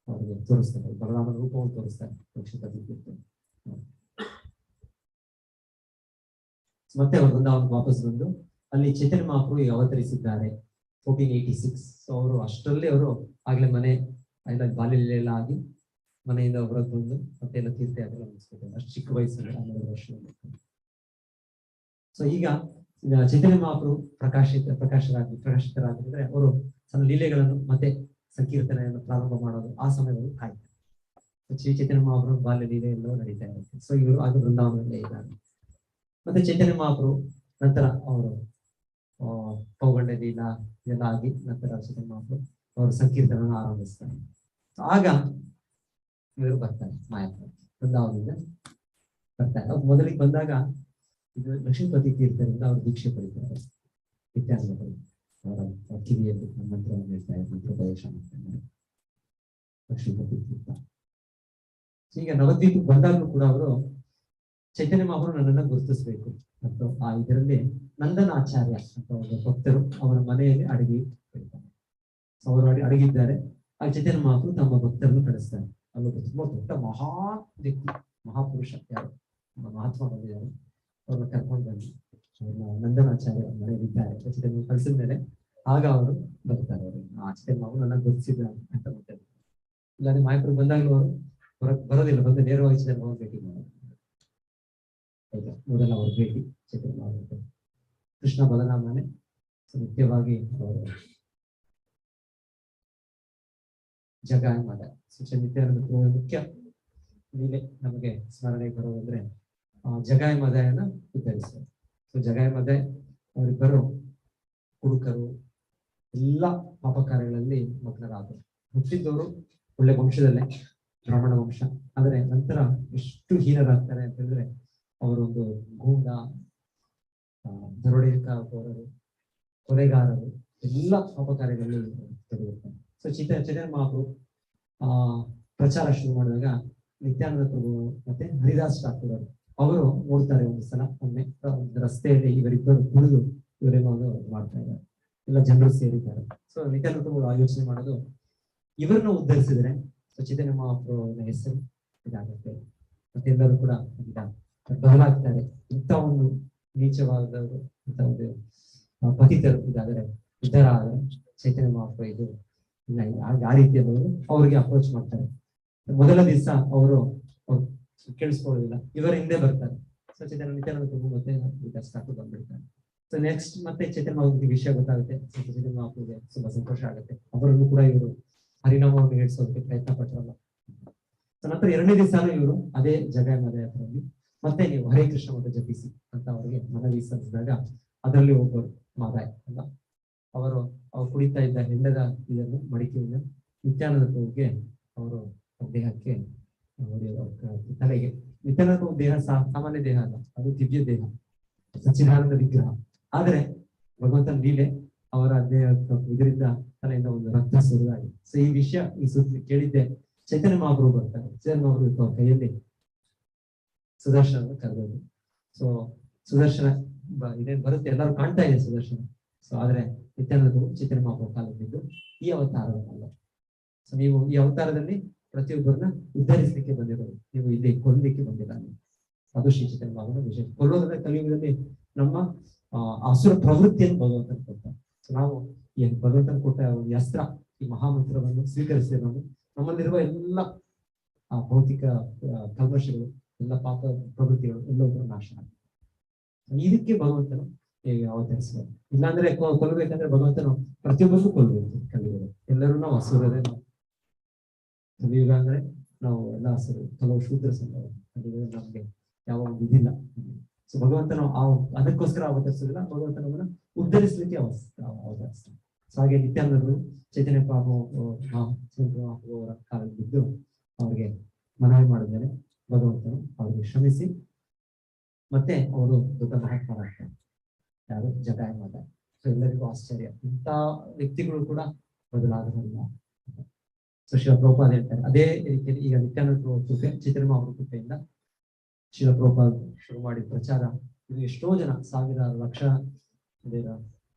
ಅವರಿಗೆ ತೋರಿಸ್ತಾರೆ, ಬಲರಾಮನ ರೂಪವನ್ನು ತೋರಿಸ್ತಾರೆ ಲಕ್ಷ್ಮೀಪತಿ ತೀರ್ಥ. ಮತ್ತೆ ಅವರು ಬೃಂದಾವನ ವಾಪಸ್ ಬಂದು ಅಲ್ಲಿ ಚೈತನ್ಯ ಮಹಾಪ್ರಭು ಈಗ ಅವತರಿಸಿದ್ದಾರೆ 1486. ಸೊ ಅವರು ಅಷ್ಟರಲ್ಲಿ ಅವರು ಆಗ್ಲೇ ಮನೆ ಎಲ್ಲ ಬಾಲ್ಯ ಎಲ್ಲ ಆಗಿ ಮನೆಯಿಂದ ಹೊರಗೆ ಬಂದು ಮತ್ತೆ ಎಲ್ಲ ತೀರ್ಥಯಾತ್ರೆ ಮುಗಿಸ್ಕೊತಾರೆ. ಅಷ್ಟು ಚಿಕ್ಕ ವಯಸ್ಸಲ್ಲಿ 12 ವರ್ಷದಲ್ಲಿ. ಸೊ ಈಗ ಚೈತನ್ಯ ಮಹಾಪ್ರಭು ಪ್ರಕಾಶಿತರಾಗಿದ್ರೆ ಅವರು ಸಣ್ಣ ಲೀಲೆಗಳನ್ನು ಮತ್ತೆ ಸಂಕೀರ್ತನೆಯನ್ನು ಪ್ರಾರಂಭ ಮಾಡೋದು ಆ ಸಮಯದಲ್ಲಿ ಕಾಯ್ತಾರೆ. ಶ್ರೀ ಚೈತನ್ಯ ಮಹಾಪ್ರಭು ಬಾಲ್ಯ ಲೀಲೆ ಎಲ್ಲವೂ ನಡೀತಾ ಇರುತ್ತೆ. ಸೊ ಇವರು ಆಗ ಬೃಂದಾವನದಲ್ಲೇ ಇದ್ದಾರೆ. ಮತ್ತೆ ಚೈತನ್ಯ ಮಹಾಪ್ರಭು ನಂತರ ಅವರು ಪೌಗಂಡ ಲೀಲಾ ಎಲ್ಲ ಆಗಿ ನಂತರ ಚೈತನ್ಯ ಮಹಾಪ್ರಭು ಅವರು ಸಂಕೀರ್ತನ ಆರಂಭಿಸ್ತಾರೆ. ಆಗ ಇವರು ಬರ್ತಾರೆ, ಮಾಯಾಪುರ ಬೃಂದಾವನದಿಂದ ಬರ್ತಾರೆ. ಅವ್ರು ಮೊದಲಿಗೆ ಬಂದಾಗ ಇದು ಲಕ್ಷ್ಮೀಪತಿ ತೀರ್ಥರಿಂದ ಅವರು ದೀಕ್ಷೆ ಪಡಿತಾರೆ. ನಿತ್ಯಾನಂದರು ಅವರ ಕಿವಿಯಲ್ಲಿ ಮಂತ್ರವನ್ನು ಹೇಳ್ತಾರೆ, ಮಂತ್ರೋಪದೇಶ ಮಾಡ್ತಾರೆ ಲಕ್ಷ್ಮೀಪತಿ ತೀರ್ಥ. ಈಗ ನವದ್ವೀಪಕ್ಕೆ ಬಂದಾಗಲೂ ಕೂಡ ಅವರು ಚೈತನ್ಯ ಮಹಾಪ್ರಭು ನನ್ನನ್ನು ಗುರುತಿಸ್ಬೇಕು ಅಂತ ಇದರಲ್ಲಿ ನಂದನ ಆಚಾರ್ಯ ಅಂತ ಒಬ್ಬ ಭಕ್ತರು ಅವರ ಮನೆಯಲ್ಲಿ ಅಡಿಗೆ ಇಡ್ತಾರೆ. ಅವರು ಅಡಗಿದ್ದಾರೆ. ಆ ಚೈತನ್ಯ ಮಹಾಪ್ರಭು ತಮ್ಮ ಭಕ್ತರನ್ನು ಕಳಿಸ್ತಾರೆ. ಅಲ್ಲೊಬ್ಬ ತುಂಬಾ ದೊಡ್ಡ ಮಹಾಪುರುಷ ಯಾರು ಮಹಾತ್ಮ ಬಂದಿದ್ದಾರೆ, ಅವ್ರನ್ನ ಕರ್ಕೊಂಡು ಬಂದು ನಂದನಾಚಾರ್ಯ ಮನೆಯಲ್ಲಿದ್ದಾರೆ. ಚೈತನ್ಯ ಕಳಿಸಿದ ಮೇಲೆ ಆಗ ಅವರು ಬರ್ತಾರೆ. ಅವರು ಆ ಚೈತನ್ಯ ಮಹಾಪ್ರಭು ನನ್ನ ಗುರುತಿಸಿದ ಅಂತ ಗೊತ್ತಿಲ್ಲ. ಇಲ್ಲಾಂದ್ರೆ ಮಾಯಪುರ ಬಂದಾಗಲೂ ಅವರು ಬರೋದಿಲ್ಲ, ಬಂದು ನೇರವಾಗಿ ಚೈತನ್ಯ ಮಹಾಪ್ರಭು ಭೇಟಿ ಮಾಡೋದು. ಮೊದಲ ಅವರ ಭೇಟಿ ಚೈತನ್ಯ ಮಹಾಪ್ರಭು ಕೃಷ್ಣ ಬಲರಾಮನೇ ಮುಖ್ಯವಾಗಿ ಅವರು ಜಗಾಯಮದ ನಿತ್ಯಾನಂದ ಮುಖ್ಯ ಲೀಲೆ ನಮಗೆ ಸ್ಮರಣೆಗೆ ಬರೋದಂದ್ರೆ ಜಗಾಯಮದಯನ ಉದ್ಧರಿಸ್ತಾರೆ. ಸೊ ಜಗಾಯಮದ ಅವರಿಬ್ಬರು ಹುಡುಕರು, ಎಲ್ಲ ಪಾಪ ಕಾರ್ಯಗಳಲ್ಲಿ ಮಗ್ನರಾದರು. ಹುಟ್ಟಿದ್ದವರು ಒಳ್ಳೆ ವಂಶದಲ್ಲೇ, ಬ್ರಾಹ್ಮಣ ವಂಶ. ಆದ್ರೆ ನಂತರ ಎಷ್ಟು ಹೀನರಾಗ್ತಾರೆ ಅಂತಂದ್ರೆ ಅವರೊಂದು ಗೂಂಡ, ದರೋಡೆಕೋರರು, ಕೊಲೆಗಾರರು, ಎಲ್ಲ ಪಾಪ ಕಾರ್ಯಗಳಲ್ಲಿ ತೊಡಗಿರ್ತಾರೆ. ಸೊ ಚೈತನ್ಯ ಮಹಾಪ್ರಭು ಪ್ರಚಾರ ಶುರು ಮಾಡಿದಾಗ ನಿತ್ಯಾನಂದ ಪ್ರಭು ಮತ್ತೆ ಹರಿದಾಸ್ ಠಾಕೂರ್ ಅವರು ನೋಡ್ತಾರೆ. ಒಂದು ಸಲ ಒಮ್ಮೆ ರಸ್ತೆಯಲ್ಲಿ ಇವರಿಬ್ಬರು ಕುಡಿದು ಇವರೇನೋ ಮಾಡ್ತಾ ಇದ್ದಾರೆ, ಎಲ್ಲ ಜನರು ಸೇರಿದ್ದಾರೆ. ಸೊ ನಿತ್ಯಾನಂದ ಪ್ರಭು ಆಲೋಚನೆ ಮಾಡೋದು, ಇವರನ್ನ ಉದ್ಧರಿಸಿದ್ರೆ ಚೈತನ್ಯ ಮಹಾಪ್ರಭುವಿನ ಹೆಸರು ಇದಾಗುತ್ತೆ, ಮತ್ತೆ ಎಲ್ಲರೂ ಕೂಡ ಬದಲಾಗ್ತಾರೆ. ಇಂಥ ಒಂದು ನೀಚವಾದವರು, ಇಂಥ ಒಂದು ಪತಿತರು ಇದಾದರೆ ಉದ್ಧಾರ ಆದರೆ ಚೈತನ್ಯ ಮಹಾಪ್ರಭು ಇದು ಇಲ್ಲ, ಆ ರೀತಿಯವರು ಅವ್ರಿಗೆ ಅಪ್ರೋಚ್ ಮಾಡ್ತಾರೆ. ಮೊದಲ ದಿವಸ ಅವರು ಕೇಳಿಸ್ಕೊಳ್ಳೋದಿಲ್ಲ, ಇವರ ಹಿಂದೆ ಬರ್ತಾರೆ. ಸೊ ನಿತ್ಯಾನಂದ ಪ್ರಭು ಮತ್ತೆ ಠಾಕೂರ್ ಬಂದ್ಬಿಡ್ತಾರೆ. ಸೊ ನೆಕ್ಸ್ಟ್ ಮತ್ತೆ ಚೈತನ್ಯ ಮಹಾಪ್ರಭುಗೆ ವಿಷಯ ಗೊತ್ತಾಗುತ್ತೆ. ಚೈತನ್ಯ ಮಹಾಪ್ರಭುಗೆ ತುಂಬಾ ಸಂತೋಷ ಆಗುತ್ತೆ. ಅವರನ್ನು ಕೂಡ ಇವರು ಹರಿನಾಮವನ್ನು ಹೇಳಿಸೋದಕ್ಕೆ ಪ್ರಯತ್ನ ಪಟ್ಟರಲ್ಲ. ಸೊ ನಂತರ 2ನೇ ದಿವಸನೂ ಇವರು ಅದೇ ಜಗಾಯಮದ ಹತ್ರದಲ್ಲಿ ಮತ್ತೆ ನೀವು ಹರೇ ಕೃಷ್ಣ ಮತ್ತು ಜಪಿಸಿ ಅಂತ ಅವರಿಗೆ ಮನವಿ ಸಲ್ಲಿಸಿದಾಗ ಅದರಲ್ಲಿ ಒಬ್ಬರು ಮಾದಾಯ ಅಲ್ಲ, ಅವರು ಕುಡಿತಾ ಇದ್ದ ಹೆಂಡದ ಇದನ್ನು ಮಡಿಕೆಯಿಂದ ನಿತ್ಯಾನಂದ ಪ್ರಭುಗೆ ಅವರು ದೇಹಕ್ಕೆ ತಲೆಗೆ. ನಿತ್ಯಾನಂದ ಪ್ರಭು ದೇಹ ಸಾಮಾನ್ಯ ದೇಹ ಅಲ್ಲ, ಅದು ದಿವ್ಯ ದೇಹ, ಸಚ್ಚಿದಾನಂದ ವಿಗ್ರಹ. ಆದ್ರೆ ಭಗವಂತನ ಲೀಲೆ ಅವರ ದೇಹ ಇದರಿಂದ ತಲೆಯಿಂದ ಒಂದು ರಕ್ತ ಸುರಿದಾಗಿದೆ. ಸೊ ಈ ವಿಷಯ ಈ ಸುದ್ದಿ ಕೇಳಿದ್ದೆ ಚೈತನ್ಯ ಮಹಾಪ್ರಭು ಬರ್ತಾರೆ. ಚೈತನ್ಯ ಮಹಾಪ್ರಭು ಅವ್ರ ಕೈಯಲ್ಲಿ ಸುದರ್ಶನ ಕರೆದದ್ದು. ಸೊ ಸುದರ್ಶನ ಇದೇನ್ ಬರುತ್ತೆ, ಎಲ್ಲರೂ ಕಾಣ್ತಾ ಇದೆ ಸುದರ್ಶನ. ಸೊ ಆದ್ರೆ ನಿತ್ಯಾನಂದ ಚೈತನ್ಯ ಮಹಾಪ್ರಭು ಕಾಲದಿದ್ದು ಈ ಅವತಾರವಲ್ಲ. ಸೊ ನೀವು ಈ ಅವತಾರದಲ್ಲಿ ಪ್ರತಿಯೊಬ್ಬರನ್ನ ಉದ್ಧರಿಸಲಿಕ್ಕೆ ಬಂದಿರೋದು, ನೀವು ಇಲ್ಲಿ ಕೊಲ್ಲಲಿಕ್ಕೆ ಬಂದಿಲ್ಲ. ಅದು ಶ್ರೀ ಚೈತನ್ಯ ಮಹಾಪ್ರಭು ವಿಶೇಷ. ಕೊಲ್ಲೋದ್ರೆ ಕಲಿಯುಗದಲ್ಲಿ ನಮ್ಮ ಅಸುರ ಪ್ರವೃತ್ತಿಯನ್ನು ಭಗವಂತನ ಕೊಡ್ತಾರೆ. ಸೊ ನಾವು ಈ ಭಗವಂತನ ಕೊಟ್ಟ ಒಂದು ಅಸ್ತ್ರ, ಈ ಮಹಾಮಂತ್ರವನ್ನು ಸ್ವೀಕರಿಸಿರೋನು ನಮ್ಮಲ್ಲಿರುವ ಎಲ್ಲ ಭೌತಿಕ ಕಲ್ಮಶಗಳು, ಎಲ್ಲ ಪಾಪ ಪ್ರವೃತ್ತಿಗಳು ಎಲ್ಲವೂ ಕೂಡ ನಾಶ ಆಗುತ್ತೆ. ಇದಕ್ಕೆ ಭಗವಂತನು ಹೇಗೆ ಅವತರಿಸಿದ. ಇಲ್ಲಾಂದ್ರೆ ಕೊಲ್ಲಬೇಕಂದ್ರೆ ಭಗವಂತನು ಪ್ರತಿಯೊಬ್ಬರಿಗೂ ಕೊಲ್ಲಬೇಕು. ಕಲಿಯುಗ ಎಲ್ಲರೂ ನಾವು ಹಸುರರೇ. ನಾವು ಕಲಿಯುಗ ಅಂದ್ರೆ ನಾವು ಎಲ್ಲ ಹಸುರು, ಕೆಲವು ಶೂದ್ರ ಸಂಭವ. ಕಲಿಯುಗ ನಮ್ಗೆ ಯಾವ ಒಂದು ಇದಿಲ್ಲ. ಸೊ ಭಗವಂತನು ಅದಕ್ಕೋಸ್ಕರ ಅವತರಿಸೋದಿಲ್ಲ, ಭಗವಂತನವನ್ನ ಉದ್ಧರಿಸಲಿಕ್ಕೆ ಅವತರಿಸ್ತಾನೆ. ಸೊ ಹಾಗೆ ನಿತ್ಯಾನಂದರು ಚೈತನ್ಯ ಅವರ ಕಾಲದಲ್ಲಿ ಬಿದ್ದು ಅವ್ರಿಗೆ ಮನವಿ ಮಾಡಿದರೆ ಭಗವಂತನು ಅವರಿಗೆ ಶ್ರಮಿಸಿ ಮತ್ತೆ ಅವರು ದೊಡ್ಡ ಮಹಾತ್ಮರಾಗ್ತಾರೆ. ಯಾರು? ಜಗಾಯಮಾದ. ಸೊ ಎಲ್ಲರಿಗೂ ಆಶ್ಚರ್ಯ, ಇಂಥ ವ್ಯಕ್ತಿಗಳು ಕೂಡ ಬದಲಾಗಲಿಲ್ಲ. ಸೊ ಶಿಲ ಪ್ರಭುಪಾದ ಹೇಳ್ತಾರೆ ಅದೇ ರೀತಿಯಲ್ಲಿ ಈಗ ನಿತ್ಯಾನಂದ ಕೃಪೆ, ಚೈತನ್ಯ ಮಹಾಪ್ರಭು ಕೃಪೆಯಿಂದ ಶಿಲ ಪ್ರಭುಪಾದ ಶುರು ಮಾಡಿ ಪ್ರಚಾರ ಇದು ಎಷ್ಟೋ ಜನ ಸಾವಿರಾರು ಲಕ್ಷ